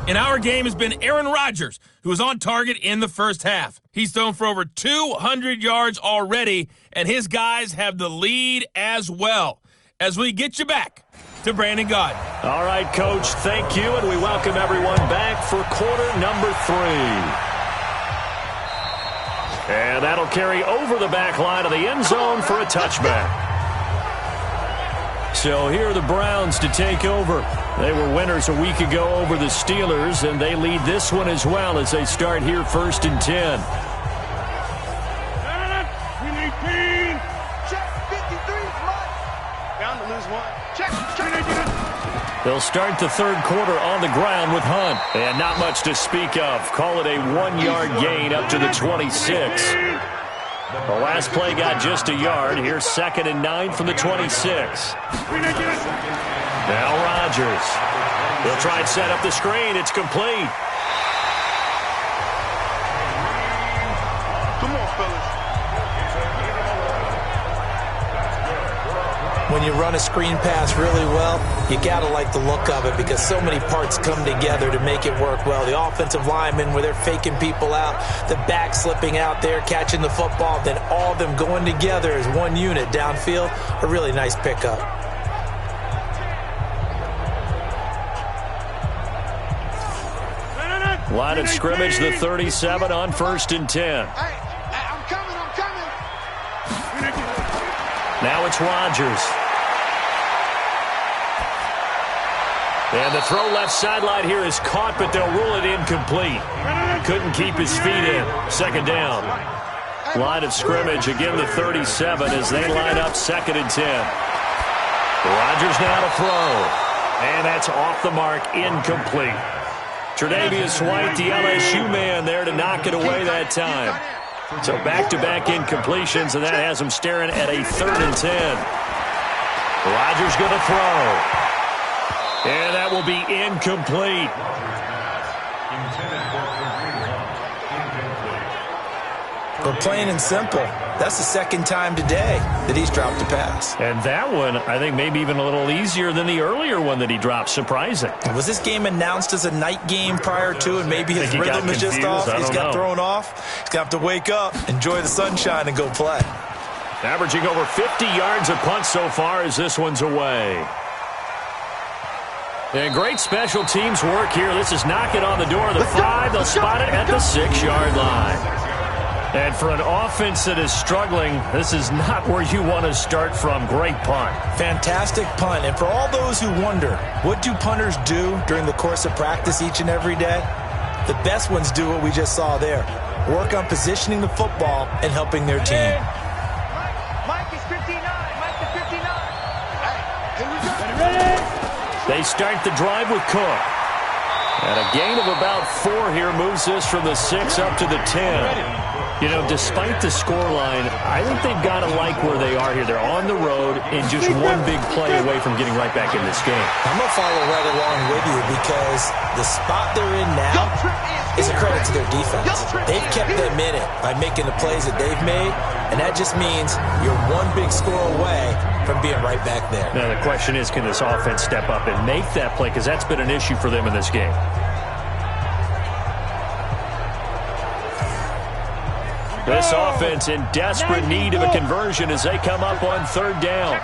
In our game has been Aaron Rodgers, who was on target in the first half. He's thrown for over 200 yards already, and his guys have the lead as well. As we get you back to Brandon Gaudin. All right, Coach, thank you, and we welcome everyone back for quarter number 3. And that'll carry over the back line of the end zone for a touchback. So here are the Browns to take over. They were winners a week ago over the Steelers, and they lead this one as well as they start here 1st and 10. They'll start the third quarter on the ground with Hunt. And not much to speak of. Call it a 1-yard gain up to the 26. The last play got just a yard. Here's 2nd and 9 from the 26. Now Rodgers. He'll try and set up the screen. It's complete. Come on, fellas. When you run a screen pass really well, you got to like the look of it because so many parts come together to make it work well. The offensive linemen, where they're faking people out, the back slipping out there, catching the football, then all of them going together as one unit downfield. A really nice pickup. Line of scrimmage, the 37 on 1st and 10. Hey, I'm coming. Now it's Rodgers. And the throw left sideline here is caught, but they'll rule it incomplete. Couldn't keep his feet in. 2nd down. Line of scrimmage, again the 37 as they line up 2nd and 10. Rodgers now to throw. And that's off the mark, incomplete. Tre'Davious White, the LSU man, there to knock it away that time. So back-to-back incompletions, and that has him staring at a 3rd and 10. Rodgers going to throw. And that will be incomplete. But plain and simple, that's the 2nd time today that he's dropped a pass. And that one, I think, maybe even a little easier than the earlier one that he dropped. Surprising. Was this game announced as a night game prior to, and maybe his rhythm is just off? He's got thrown off. He's going to have to wake up, enjoy the sunshine, and go play. Averaging over 50 yards a punt so far as this one's away. And great special teams work here. This is knocking on the door of the 5. They'll spot it at the 6-yard line. And for an offense that is struggling, this is not where you want to start from. Great punt. Fantastic punt. And for all those who wonder, what do punters do during the course of practice each and every day? The best ones do what we just saw there. Work on positioning the football and helping their team. Mike is 59. Mike is 59. Hey, here we go. They start the drive with Cook. And a gain of about 4 here moves this from the 6 up to the 10. You know, despite the scoreline, I think they've got to like where they are here. They're on the road and just one big play away from getting right back in this game. I'm going to follow right along with you because the spot they're in now is a credit to their defense. They've kept them in it by making the plays that they've made, and that just means you're one big score away from being right back there. Now, the question is, can this offense step up and make that play? Because that's been an issue for them in this game. This offense in desperate need of a conversion as they come up on third down.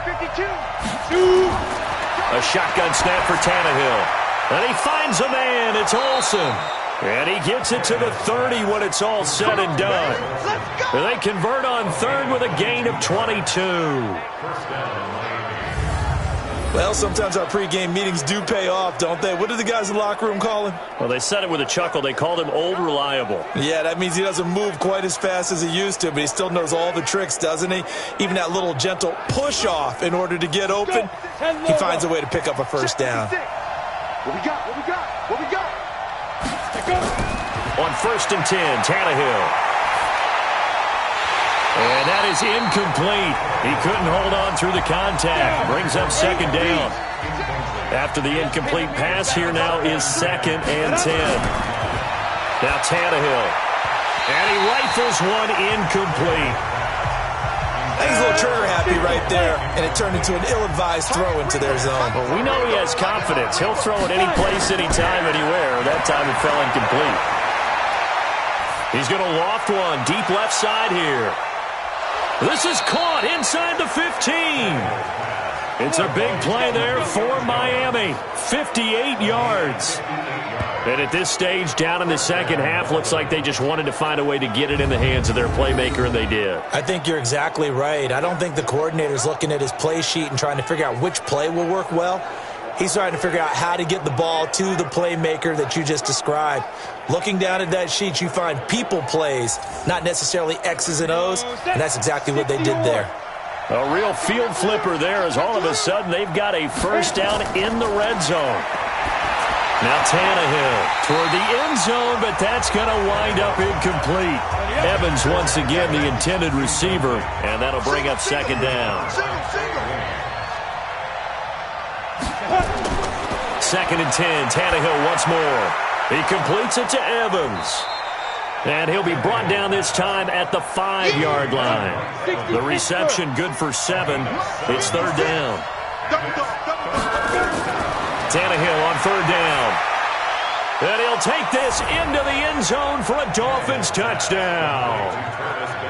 A shotgun snap for Tannehill. And he finds a man. It's Olsen. And he gets it to the 30 when it's all said and done. They convert on third with a gain of 22. Well, sometimes our pregame meetings do pay off, don't they? What do the guys in the locker room call him? Well, they said it with a chuckle. They called him Old Reliable. Yeah, that means he doesn't move quite as fast as he used to, but he still knows all the tricks, doesn't he? Even that little gentle push-off in order to get open, he finds a way to pick up a first down. What we got? What we got? What we got? On 1st and 10, Tannehill. And that is incomplete. He couldn't hold on through the contact. Brings up second down. After the incomplete pass, here now is 2nd and 10. Now Tannehill. And he rifles one incomplete. He's a little trigger happy right there, and it turned into an ill-advised throw into their zone. Well, we know he has confidence. He'll throw it any place, anytime, anywhere. That time it fell incomplete. He's going to loft one deep left side here. This is caught inside the 15. It's a big play there for Miami. 58 yards. And at this stage, down in the second half, looks like they just wanted to find a way to get it in the hands of their playmaker, and they did. I think you're exactly right. I don't think the coordinator's looking at his play sheet and trying to figure out which play will work well. He's trying to figure out how to get the ball to the playmaker that you just described. Looking down at that sheet, you find people plays, not necessarily X's and O's, and that's exactly what they did there. A real field flipper there as all of a sudden they've got a first down in the red zone. Now Tannehill toward the end zone, but that's going to wind up incomplete. Evans once again the intended receiver, and that'll bring up second down. 2nd and 10, Tannehill once more. He completes it to Evans. And he'll be brought down this time at the 5-yard line. The reception good for 7. It's third down. Tannehill on third down. And he'll take this into the end zone for a Dolphins touchdown.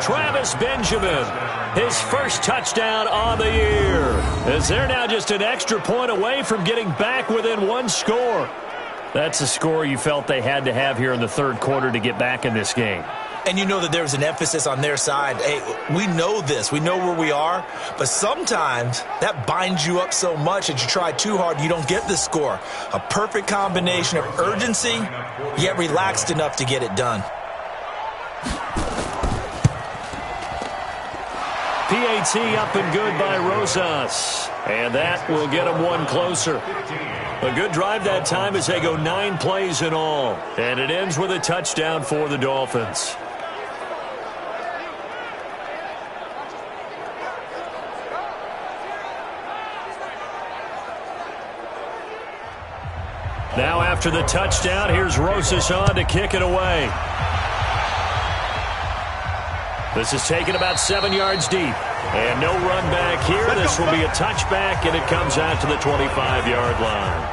Travis Benjamin, his first touchdown on the year, as they're now just an extra point away from getting back within one score. That's a score you felt they had to have here in the third quarter to get back in this game. And you know that there's an emphasis on their side. Hey, we know this. We know where we are. But sometimes that binds you up so much that you try too hard, you don't get the score. A perfect combination of urgency, yet relaxed enough to get it done. PAT up and good by Rosas. And that will get them one closer. A good drive that time as they go 9 plays in all. And it ends with a touchdown for the Dolphins. Now after the touchdown, here's Rosas on to kick it away. This is taken about 7 yards deep. And no run back here. This will be a touchback, and it comes out to the 25-yard line.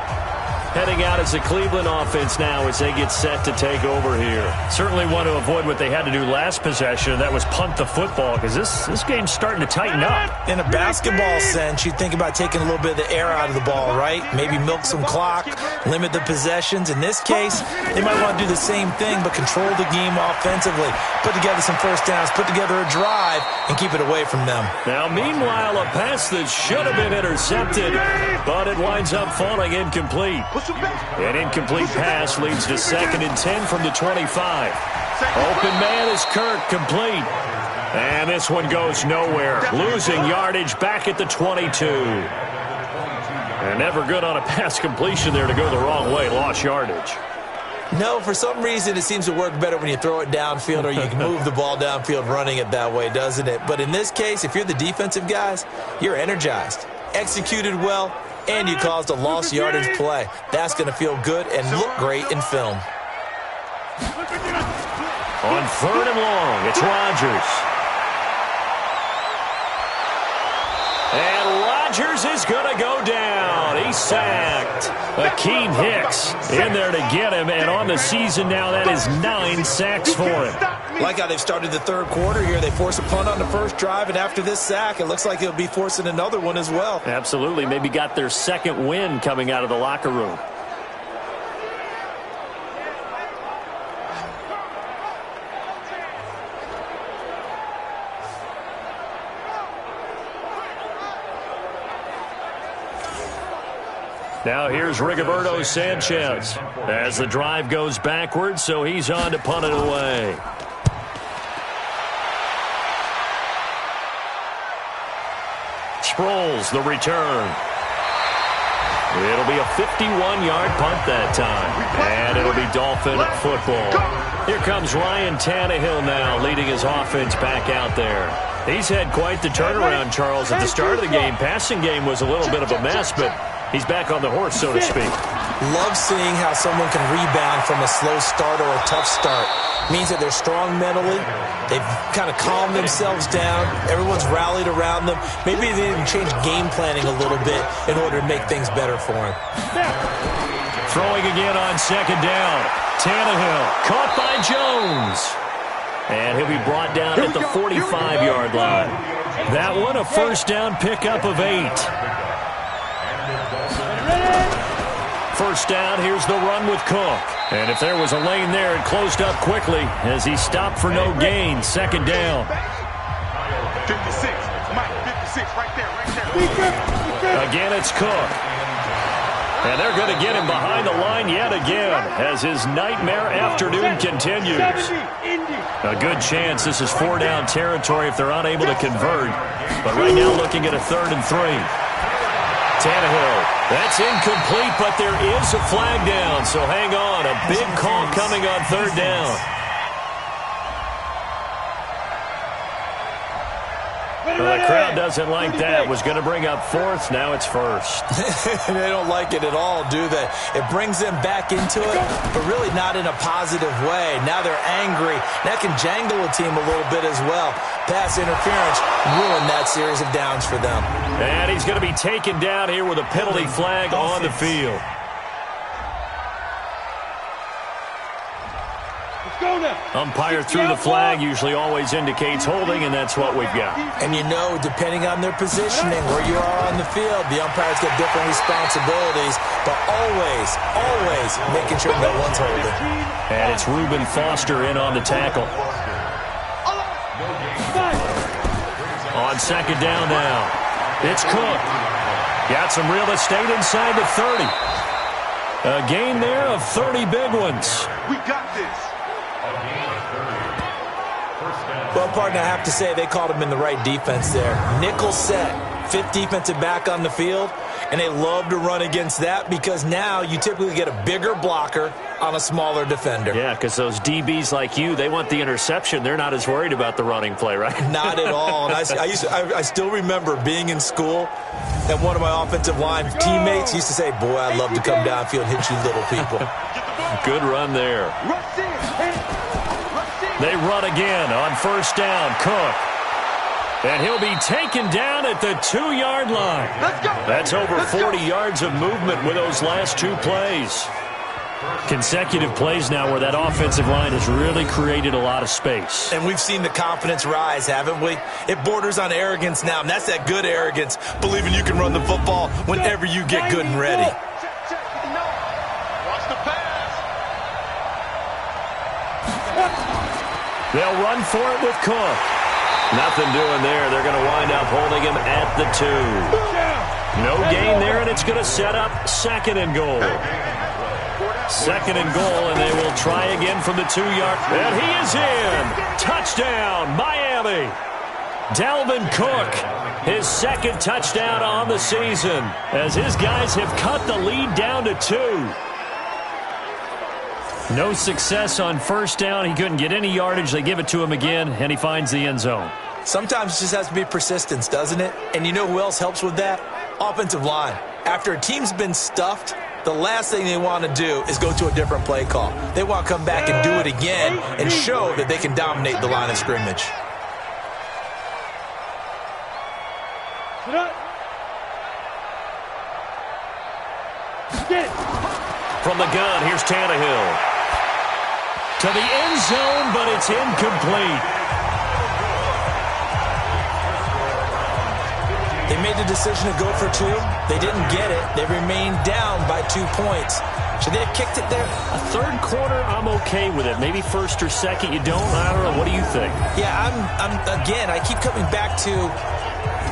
Heading out as the Cleveland offense now as they get set to take over here. Certainly want to avoid what they had to do last possession, and that was punt the football, because this game's starting to tighten up. In a basketball sense, you think about taking a little bit of the air out of the ball, right? Maybe milk some clock, limit the possessions. In this case, they might want to do the same thing, but control the game offensively. Put together some first downs, put together a drive, and keep it away from them. Now, meanwhile, a pass that should have been intercepted, but it winds up falling incomplete. An incomplete pass leads to 2nd and 10 from the 25. Open man is Kirk, complete. And this one goes nowhere. Losing yardage back at the 22. And never good on a pass completion there to go the wrong way. Lost yardage. No, for some reason it seems to work better when you throw it downfield or you can move the ball downfield running it that way, doesn't it? But in this case, if you're the defensive guys, you're energized, executed well, and you caused a lost yardage play. That's going to feel good and look great in film. On 3rd and long, it's Rodgers. And Rodgers is going to go down. He's sacked. Akeem Hicks in there to get him, and on the season now, that is 9 sacks for him. Like how they've started the third quarter here. They force a punt on the first drive, and after this sack, it looks like he'll be forcing another one as well. Absolutely. Maybe got their second win coming out of the locker room. Now here's Rigoberto Sanchez as the drive goes backwards, so he's on to punt it away. Sproles, the return. It'll be a 51-yard punt that time, and it'll be Dolphin football. Here comes Ryan Tannehill now, leading his offense back out there. He's had quite the turnaround, Charles. At the start of the game, passing game was a little bit of a mess, but he's back on the horse, so to speak. Love seeing how someone can rebound from a slow start or a tough start. Means that they're strong mentally. They've kind of calmed themselves down. Everyone's rallied around them. Maybe they even changed game planning a little bit in order to make things better for him. Throwing again on 2nd down. Tannehill caught by Jones. And he'll be brought down at the 45-yard line. That one a first down pickup of 8. First down, here's the run with Cook. And if there was a lane there, it closed up quickly as he stopped for no gain. 2nd down. 56. Mike, 56, right there. Again, it's Cook. And they're going to get him behind the line yet again as his nightmare afternoon continues. A good chance this is 4-down territory if they're unable to convert. But right now looking at a 3rd and 3. Tannehill, that's incomplete, but there is a flag down, so hang on. A big call coming on 3rd down. Well, the crowd doesn't like that. Was going to bring up 4th. Now it's 1st. They don't like it at all, do they? It brings them back into it, but really not in a positive way. Now they're angry. That can jangle a team a little bit as well. Pass interference ruined that series of downs for them. And he's going to be taken down here with a penalty flag on the field. Umpire threw the flag, usually always indicates holding, and that's what we've got. And you know, depending on their positioning, where you are on the field, the umpires get different responsibilities, but always making sure no one's holding. And it's Reuben Foster in on the tackle. On 2nd down now, it's Cook. Got some real estate inside the 30. A gain there of 30 big ones. We got this. Well, partner, I have to say they called him in the right defense there. Nickel set, 5th defensive back on the field, and they love to run against that because now you typically get a bigger blocker on a smaller defender. Yeah, because those DBs like you, they want the interception. They're not as worried about the running play, right? Not at all. And I still remember being in school, and one of my offensive line teammates used to say, boy, I'd love to come downfield and hit you little people. Good run there. They run again on 1st down. Cook. And he'll be taken down at the 2-yard line. That's over 40 yards of movement with those last 2 plays. Consecutive plays now where that offensive line has really created a lot of space. And we've seen the confidence rise, haven't we? It borders on arrogance now, and that's that good arrogance, believing you can run the football whenever you get good and ready. They'll run for it with Cook. Nothing doing there. They're going to wind up holding him at the 2. No gain there, and it's going to set up 2nd and goal. 2nd and goal, and they will try again from the 2-yard. And he is in. Touchdown, Miami. Dalvin Cook, his 2nd touchdown on the season, as his guys have cut the lead down to 2. No success on first down. He couldn't get any yardage. They give it to him again, and he finds the end zone. Sometimes it just has to be persistence, doesn't it? And you know who else helps with that? Offensive line. After a team's been stuffed, the last thing they want to do is go to a different play call. They want to come back and do it again and show that they can dominate the line of scrimmage. From the gun, here's Tannehill. To the end zone, but it's incomplete. They made the decision to go for 2. They didn't get it. They remained down by 2 points. Should they have kicked it there? A third quarter, I'm okay with it. Maybe first or second, you don't. I don't know. What do you think? Yeah, again, I keep coming back to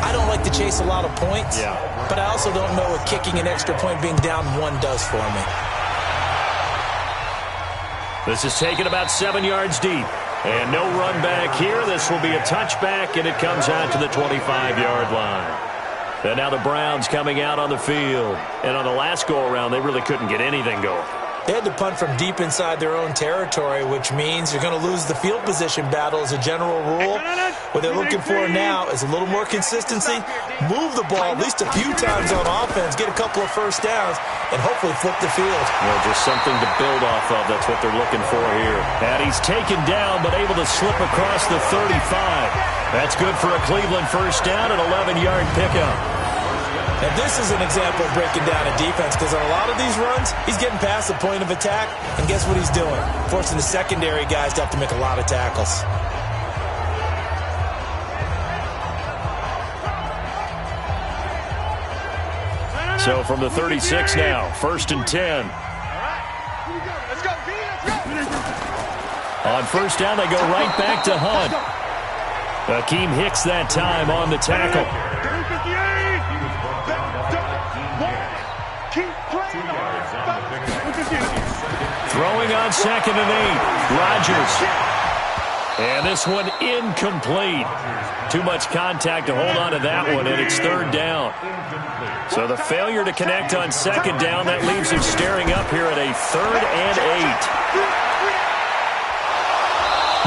I don't like to chase a lot of points. Yeah. But I also don't know what kicking an extra point being down 1 does for me. This is taken about 7 yards deep. And no run back here. This will be a touchback, and it comes out to the 25-yard line. And now the Browns coming out on the field. And on the last go-around, they really couldn't get anything going. They had to punt from deep inside their own territory, which means you're going to lose the field position battle as a general rule. What they're looking for now is a little more consistency, move the ball at least a few times on offense, get a couple of first downs, and hopefully flip the field. Well, just something to build off of. That's what they're looking for here. And he's taken down, but able to slip across the 35. That's good for a Cleveland first down, an 11-yard pickup. And this is an example of breaking down a defense, because on a lot of these runs, he's getting past the point of attack, and guess what he's doing? Forcing the secondary guys to have to make a lot of tackles. So from the 36 now, 1st and 10. On first down, they go right back to Hunt. Akeem Hicks that time on the tackle. Throwing on 2nd and 8. Rodgers. And this one incomplete. Too much contact to hold on to that one, and it's 3rd down. So the failure to connect on 2nd down, that leaves him staring up here at a 3rd and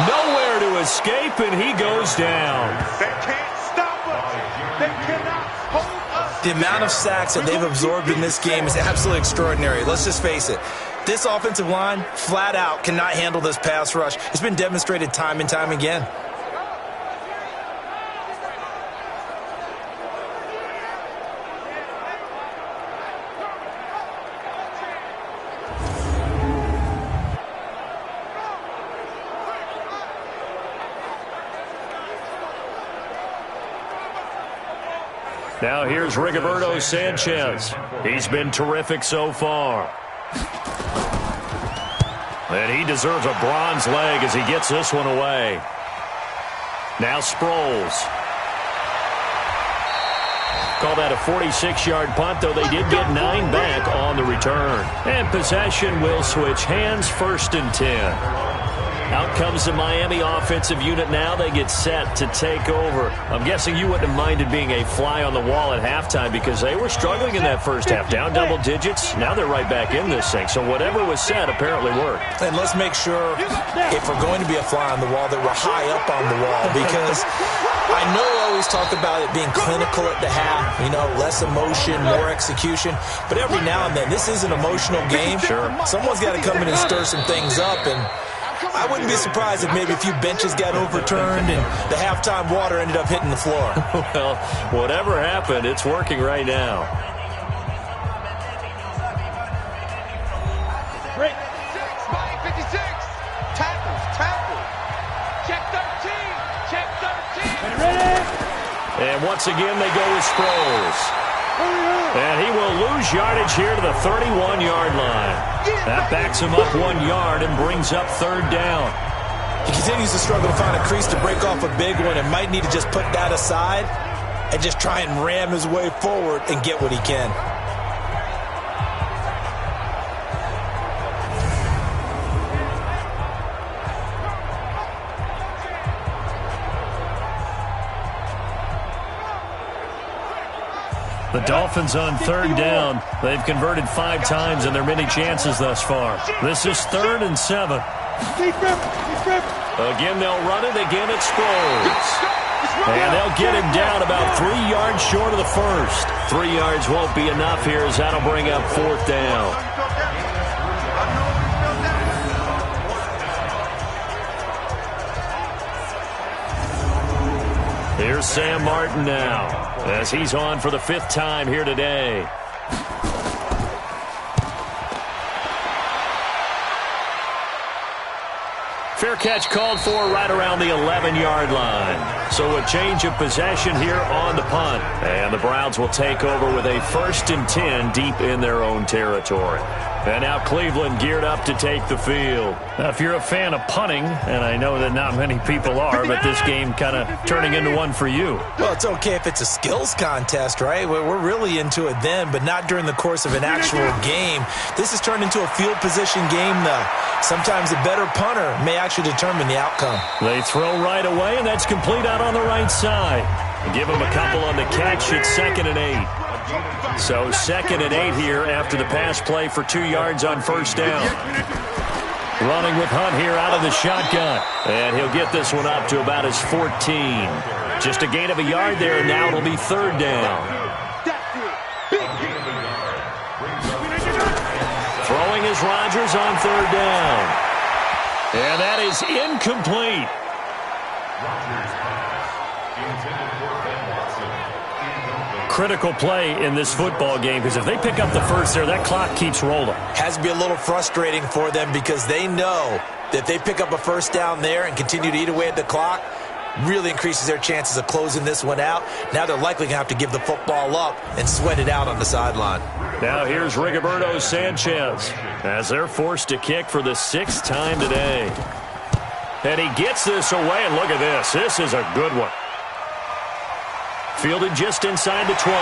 8. Nowhere to escape, and he goes down. They can't stop us. They cannot hold us. The amount of sacks that they've absorbed in this game is absolutely extraordinary. Let's just face it. This offensive line, flat out, cannot handle this pass rush. It's been demonstrated time and time again. Now here's Rigoberto Sanchez. He's been terrific so far. And he deserves a bronze leg as he gets this one away. Now Sproles. Call that a 46-yard punt, though they did get 9 back on the return. And possession will switch hands, 1st and 10. Out comes the Miami offensive unit now. They get set to take over. I'm guessing you wouldn't have minded being a fly on the wall at halftime because they were struggling in that first half. Down double digits. Now they're right back in this thing. So whatever was said apparently worked. And let's make sure, if we're going to be a fly on the wall, that we're high up on the wall, because I know I always talk about it being clinical at the half, you know, less emotion, more execution. But every now and then, this is an emotional game. Sure. Someone's got to come in and stir some things up, and I wouldn't be surprised if maybe a few benches got overturned and the halftime water ended up hitting the floor. Well, whatever happened, it's working right now. Break. 56. Tackle. Check 13. Check 13. Ready? And once again, they go with Sproles. And he will lose yardage here to the 31-yard line. That backs him up 1 yard and brings up 3rd down. He continues to struggle to find a crease to break off a big one and might need to just put that aside and just try and ram his way forward and get what he can. The Dolphins on third down. They've converted 5 times in their many chances thus far. This is 3rd and 7. Again, they'll run it. Again, it Sproles. And they'll get him down about 3 yards short of the first. 3 yards won't be enough here as that'll bring up 4th down. Here's Sam Martin now as he's on for the 5th time here today. Fair catch called for right around the 11-yard line. So a change of possession here on the punt. And the Browns will take over with a 1st and 10 deep in their own territory. And now Cleveland geared up to take the field. Now, if you're a fan of punting, and I know that not many people are, but this game kind of turning into one for you. Well, it's okay if it's a skills contest, right? We're really into it then, but not during the course of an actual game. This has turned into a field position game, though. Sometimes a better punter may actually determine the outcome. They throw right away, and that's complete out on the right side. Give them a couple on the catch. It's 2nd and 8. So 2nd and 8 here after the pass play for 2 yards on 1st down. Running with Hunt here out of the shotgun. And he'll get this one up to about his 14. Just a gain of a yard there, and now it'll be 3rd down. Throwing is Rodgers on 3rd down. And that is incomplete. Critical play in this football game because if they pick up the first there, that clock keeps rolling. Has to be a little frustrating for them because they know that if they pick up a 1st down there and continue to eat away at the clock, really increases their chances of closing this one out. Now they're likely going to have to give the football up and sweat it out on the sideline. Now here's Rigoberto Sanchez as they're forced to kick for the 6th time today. And he gets this away, and look at this. This is a good one. Fielded just inside the 20.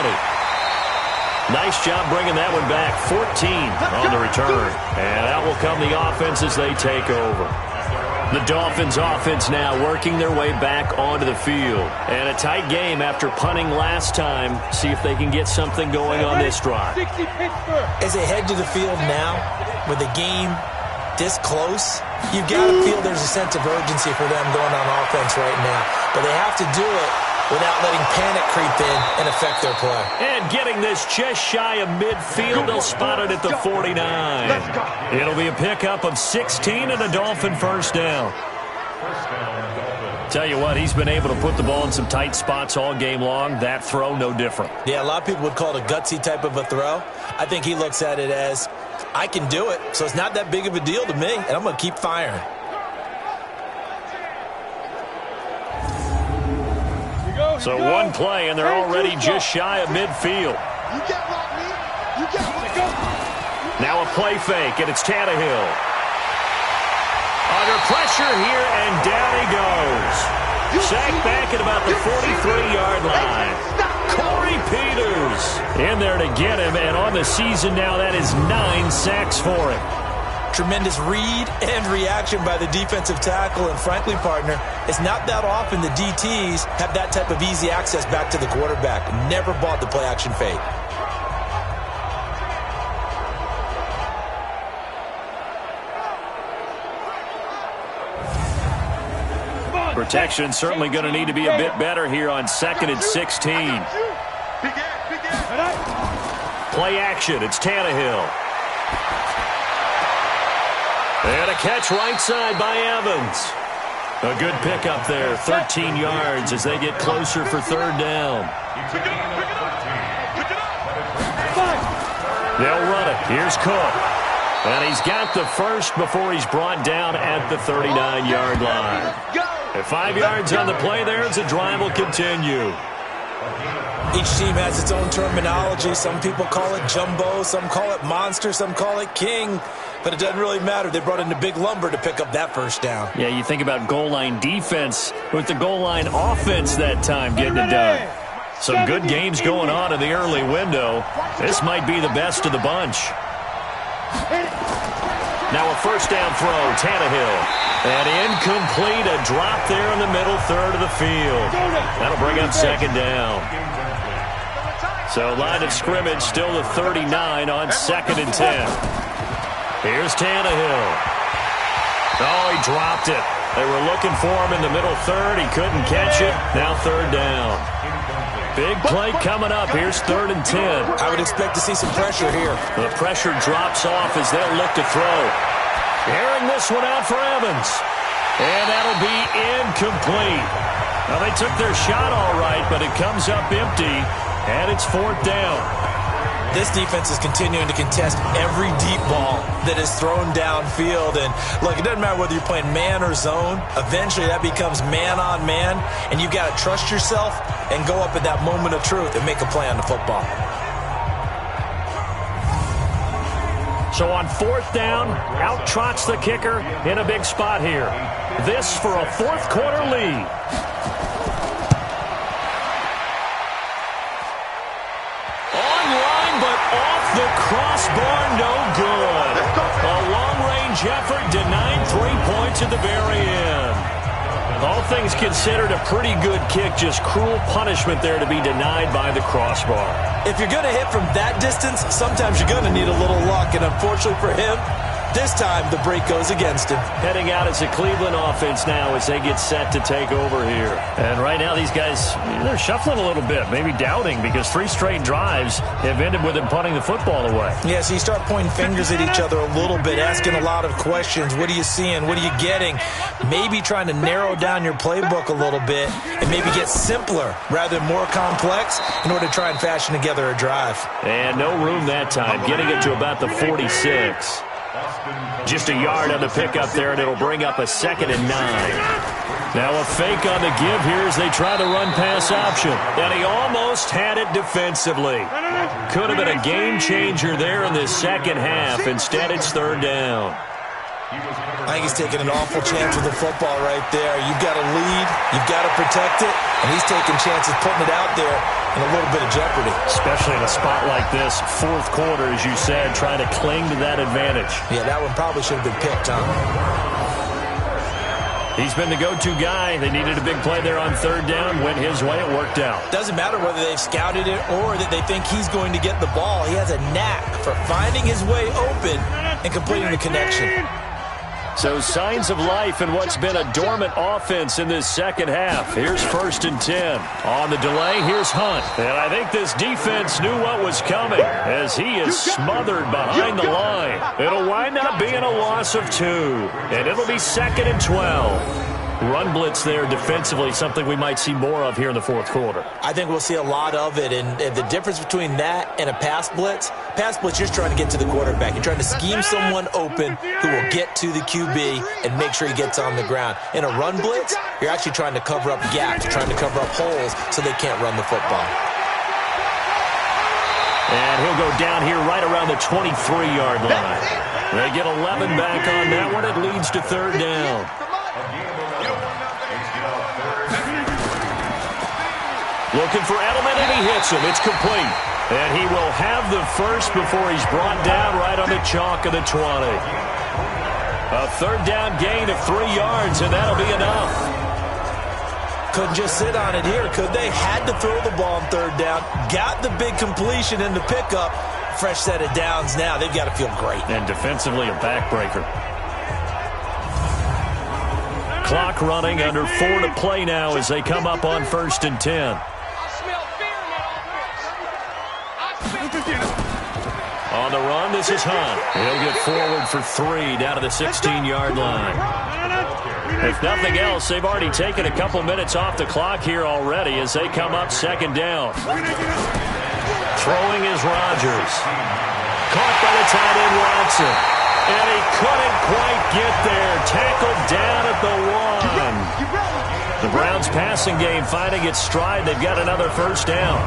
Nice job bringing that one back. 14 on the return. And out will come the offense as they take over. The Dolphins offense now working their way back onto the field. And a tight game after punting last time. See if they can get something going on this drive. As they head to the field now, with the game this close, you've got to feel there's a sense of urgency for them going on offense right now. But they have to do it without letting panic creep in and affect their play. And getting this just shy of midfield, they'll spot it at the 49. It'll be a pickup of 16 and a Dolphin 1st down. Tell you what, he's been able to put the ball in some tight spots all game long. That throw, no different. Yeah, a lot of people would call it a gutsy type of a throw. I think he looks at it as, I can do it, so it's not that big of a deal to me, and I'm going to keep firing. So one play, and they're already just shy of midfield. Now a play fake, and it's Tannehill. Under pressure here, and down he goes. Sacked back at about the 43-yard line. Corey Peters in there to get him, and on the season now, that is 9 sacks for him. Tremendous read and reaction by the defensive tackle, and frankly, partner, it's not that often the DTs have that type of easy access back to the quarterback. Never bought the play-action fake. Protection certainly going to need to be a bit better here on 2nd and 16. Play action, it's Tannehill. And a catch right side by Evans. A good pickup there, 13 yards as they get closer for 3rd down. They'll run it. Here's Cook. And he's got the first before he's brought down at the 39-yard line. At 5 yards on the play there, as the drive will continue. Each team has its own terminology. Some people call it jumbo, some call it monster, some call it king. But it doesn't really matter. They brought in the big lumber to pick up that 1st down. Yeah, you think about goal line defense with the goal line offense that time getting it done. Some good games going on in the early window. This might be the best of the bunch. Now a 1st down throw, Tannehill. And incomplete, a drop there in the middle 3rd of the field. That'll bring up 2nd down. So line of scrimmage still the 39 on 2nd and 10. Here's Tannehill. Oh, he dropped it. They were looking for him in the middle third. He couldn't catch it. Now 3rd down. Big play coming up. Here's 3rd and 10. I would expect to see some pressure here. The pressure drops off as they'll look to throw. Airing this one out for Evans. And that'll be incomplete. Well, they took their shot all right, but it comes up empty, and it's 4th down. This defense is continuing to contest every deep ball that is thrown downfield. And, look, it doesn't matter whether you're playing man or zone. Eventually, that becomes man-on-man, and you've got to trust yourself and go up at that moment of truth and make a play on the football. So on 4th down, out trots the kicker in a big spot here. This for a 4th quarter lead. Online, but off the crossbar, no good. A long-range effort denied 3 points at the very end. All things considered, a pretty good kick, just cruel punishment there to be denied by the crossbar. If you're going to hit from that distance, sometimes you're going to need a little luck, and unfortunately for him, this time the break goes against him. Heading out as a Cleveland offense now as they get set to take over here. And right now these guys, they're shuffling a little bit, maybe doubting, because 3 straight drives have ended with them punting the football away. Yeah, so you start pointing fingers at each other a little bit, asking a lot of questions. What are you seeing? What are you getting? Maybe trying to narrow down your playbook a little bit and maybe get simpler rather than more complex in order to try and fashion together a drive. And no room that time, getting it to about the 46. Just a yard on the pickup there, and it'll bring up a 2nd and 9. Now a fake on the give here as they try the run-pass option. And he almost had it defensively. Could have been a game-changer there in the second half. Instead, it's 3rd down. I think he's taking an awful chance with the football right there. You've got to lead, you've got to protect it, and he's taking chances putting it out there in a little bit of jeopardy. Especially in a spot like this, 4th quarter, as you said, trying to cling to that advantage. Yeah, that one probably should have been picked, huh? He's been the go-to guy. They needed a big play there on 3rd down. Went his way. It worked out. Doesn't matter whether they've scouted it or that they think he's going to get the ball. He has a knack for finding his way open and completing the connection. So signs of life in what's been a dormant offense in this second half. Here's 1st and 10. On the delay, here's Hunt. And I think this defense knew what was coming as he is smothered behind the line. It'll wind up being a loss of 2. And it'll be 2nd and 12. Run blitz there defensively, something we might see more of here in the 4th quarter. I think we'll see a lot of it, and the difference between that and a pass blitz, you're just trying to get to the quarterback. You're trying to scheme someone open who will get to the QB and make sure he gets on the ground. In a run blitz, you're actually trying to cover up gaps, trying to cover up holes so they can't run the football. And he'll go down here right around the 23-yard line. They get 11 back on that one. It leads to 3rd down. Looking for Edelman, and he hits him. It's complete. And he will have the first before he's brought down right on the chalk of the 20. A 3rd down gain of 3 yards, and that'll be enough. Couldn't just sit on it here, could they? Had to throw the ball on 3rd down. Got the big completion in the pickup. Fresh set of downs now. They've got to feel great. And defensively, a backbreaker. Clock running, under 4 to play now as they come up on 1st and 10. On the run, this is Hunt. He'll get forward for 3 down to the 16-yard line. If nothing else, they've already taken a couple minutes off the clock here already as they come up 2nd down. Throwing is Rodgers. Caught by the tight end Watson. And he couldn't quite get there. Tackled down at the 1. The Browns passing game finding its stride. They've got another 1st down.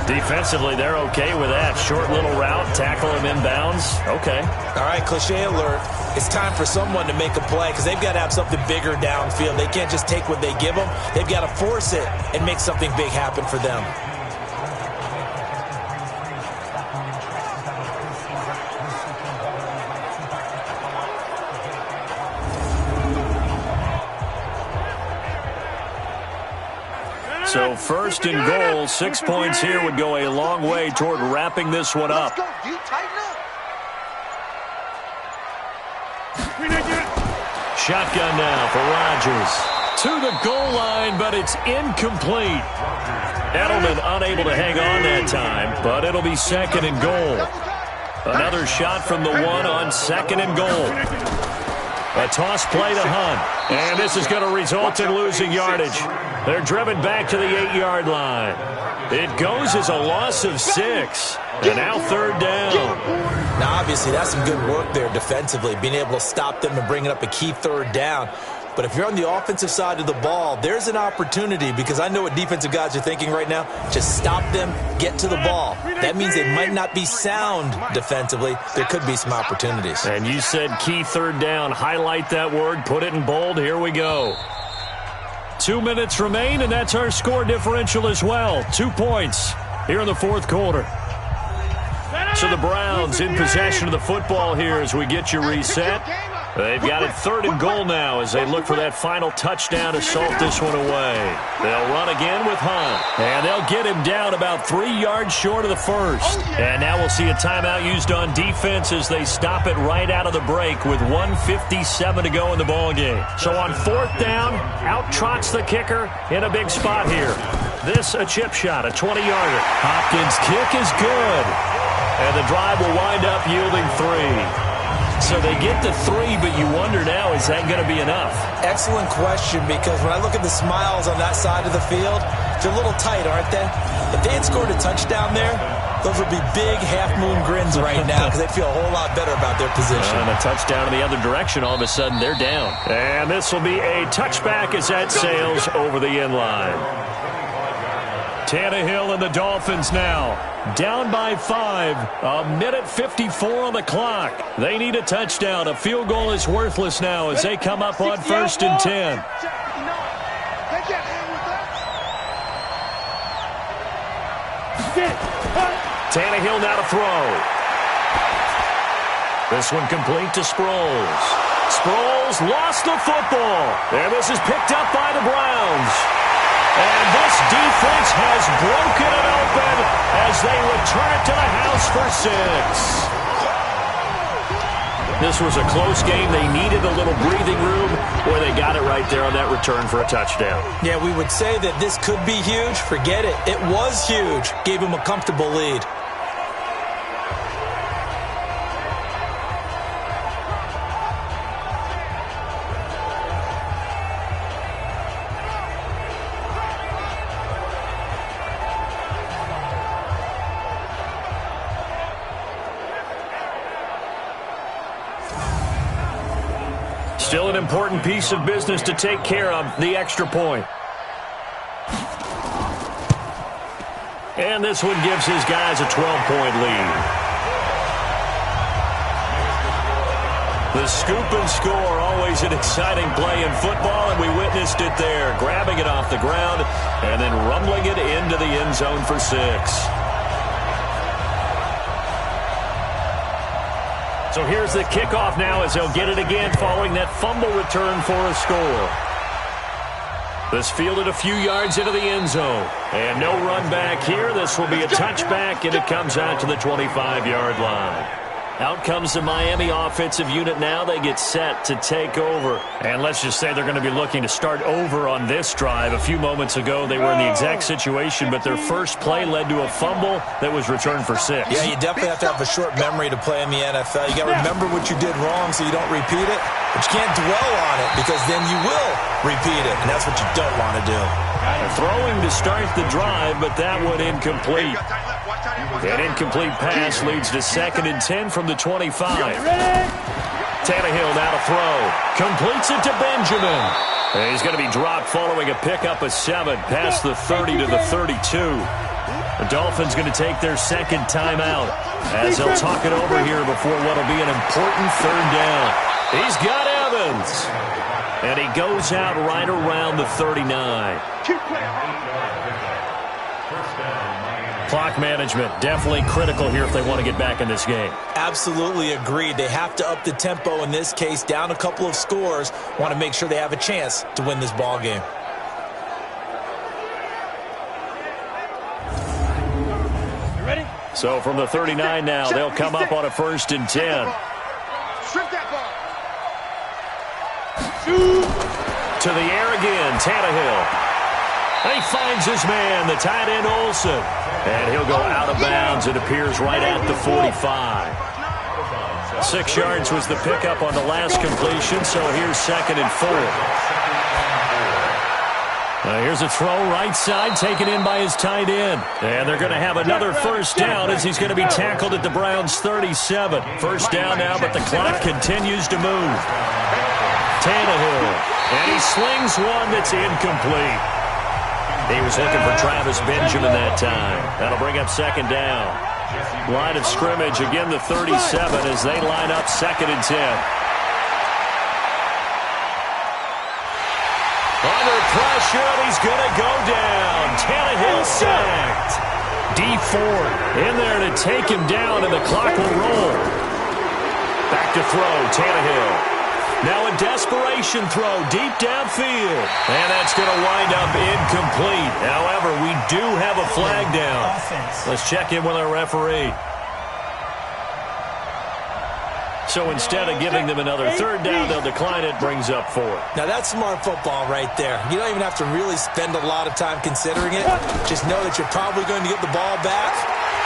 Defensively, they're okay with that. Short little route, tackle him inbounds. Okay. All right, cliche alert. It's time for someone to make a play because they've got to have something bigger downfield. They can't just take what they give them. They've got to force it and make something big happen for them. So first and goal, 6 points here would go a long way toward wrapping this one up. Shotgun now for Rodgers. To the goal line, but it's incomplete. Edelman unable to hang on that time, but it'll be second and goal. Another shot from the one on second and goal. A toss play to Hunt, and this is going to result in losing yardage. They're driven back to the 8-yard line. It goes as a loss of 6, and now third down. Now, obviously, that's some good work there defensively, being able to stop them and bringing up a key third down. But if you're on the offensive side of the ball, there's an opportunity, because I know what defensive guys are thinking right now. Just stop them, get to the ball. That means they might not be sound defensively. There could be some opportunities. And you said key third down. Highlight that word. Put it in bold. Here we go. 2 minutes remain, and that's our score differential as well. 2 points here in the fourth quarter. So the Browns in possession of the football here as we get you reset. They've got it third and goal now as they look for that final touchdown to salt this one away. They'll run again with Hunt, and they'll get him down about 3 yards short of the first. And now we'll see a timeout used on defense as they stop it right out of the break with 1:57 to go in the ballgame. So on fourth down, out trots the kicker in a big spot here. This a chip shot, a 20-yarder. Hopkins' kick is good, and the drive will wind up yielding 3. So they get to 3, but you wonder now, is that going to be enough? Excellent question, because when I look at the smiles on that side of the field, they're a little tight, aren't they? If they had scored a touchdown there, those would be big half-moon grins right now because they'd feel a whole lot better about their position. And a touchdown in the other direction, all of a sudden they're down. And this will be a touchback as that sails over the end line. Tannehill and the Dolphins now down by 5. 1:54 on the clock. They need a touchdown. A field goal is worthless now as they come up on 1st and 10. Tannehill now to throw. This one complete to Sproles. Sproles lost the football. And this is picked up by the Browns. And this defense has broken it open as they return it to the house for 6. This was a close game. They needed a little breathing room. Boy, they got it right there on that return for a touchdown. Yeah, we would say that this could be huge. Forget it. It was huge. Gave him a comfortable lead. Still an important piece of business to take care of, the extra point. And this one gives his guys a 12-point lead. The scoop and score, always an exciting play in football, and we witnessed it there, grabbing it off the ground and then rumbling it into the end zone for 6. So here's the kickoff now as they'll get it again following that fumble return for a score. This fielded a few yards into the end zone. And no run back here. This will be a touchback, and it comes out to the 25-yard line. Out comes the Miami offensive unit now. They get set to take over. And let's just say they're going to be looking to start over on this drive. A few moments ago, they were in the exact situation, but their first play led to a fumble that was returned for 6. Yeah, you definitely have to have a short memory to play in the NFL. You got to remember what you did wrong so you don't repeat it, but you can't dwell on it because then you will repeat it, and that's what you don't want to do. Throwing to start the drive, but that one incomplete. That incomplete pass leads to 2nd and 10 from the 25. Tannehill now to throw. Completes it to Benjamin. And he's going to be dropped following a pickup of 7 past the 30 to the 32. The Dolphins going to take their second timeout as they'll talk it over here before what will be an important third down. He's got Evans. And he goes out right around the 39. Clock management, definitely critical here if they want to get back in this game. Absolutely agreed. They have to up the tempo in this case, down a couple of scores. Want to make sure they have a chance to win this ball game. So from the 39 now, they'll come up on a 1st and 10. Strip that ball. To the air again, Tannehill. And he finds his man, the tight end Olsen. And he'll go out of bounds. It appears right at the 45. 6 yards was the pickup on the last completion, so here's 2nd and 4. Here's a throw right side, taken in by his tight end. And they're going to have another 1st down as he's going to be tackled at the Browns' 37. 1st down now, but the clock continues to move. Tannehill, and he slings one that's incomplete. He was looking for Travis Benjamin that time. That'll bring up 2nd down. Line of scrimmage, again the 37 as they line up 2nd and 10. Under pressure, and he's going to go down. Tannehill sacked. D Ford in there to take him down, and the clock will roll. Back to throw, Tannehill. Now a desperation throw deep downfield. And that's going to wind up incomplete. However, we do have a flag down. Let's check in with our referee. So instead of giving them another 3rd down, they'll decline it, brings up 4. Now that's smart football right there. You don't even have to really spend a lot of time considering it. Just know that you're probably going to get the ball back.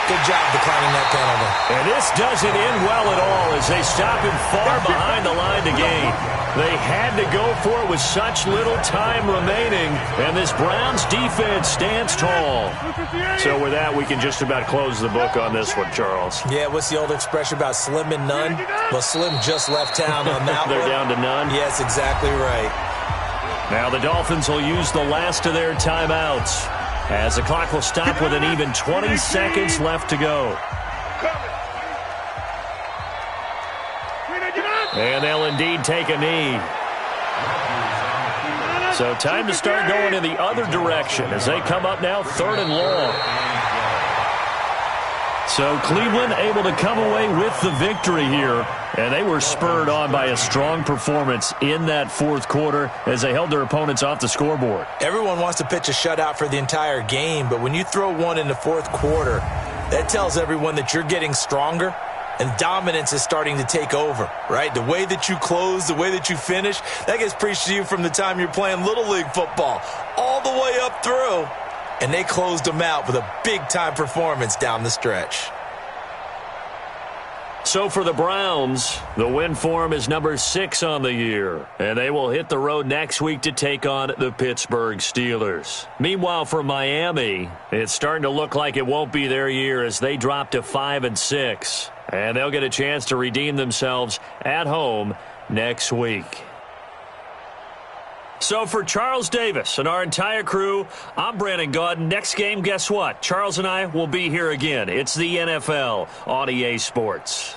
Good job declining that penalty. And this doesn't end well at all as they stop him far behind the line to gain. They had to go for it with such little time remaining, and this Browns defense stands tall. So with that, we can just about close the book on this one, Charles. Yeah, what's the old expression about slim and none? Well, Slim just left town on that They're one. down to none? Yes, exactly right. Now the Dolphins will use the last of their timeouts as the clock will stop with an even 20 seconds left to go. And they'll indeed take a knee. So time to start going in the other direction as they come up now 3rd and long. So Cleveland able to come away with the victory here. And they were spurred on by a strong performance in that 4th quarter as they held their opponents off the scoreboard. Everyone wants to pitch a shutout for the entire game, but when you throw one in the 4th quarter, that tells everyone that you're getting stronger and dominance is starting to take over, right? The way that you close, the way that you finish, that gets preached to you from the time you're playing Little League football all the way up through. And they closed them out with a big-time performance down the stretch. So for the Browns, the win form is number 6 on the year, and they will hit the road next week to take on the Pittsburgh Steelers. Meanwhile, for Miami, it's starting to look like it won't be their year as they drop to 5-6, and they'll get a chance to redeem themselves at home next week. So for Charles Davis and our entire crew, I'm Brandon Gaudin. Next game, guess what? Charles and I will be here again. It's the NFL on EA Sports.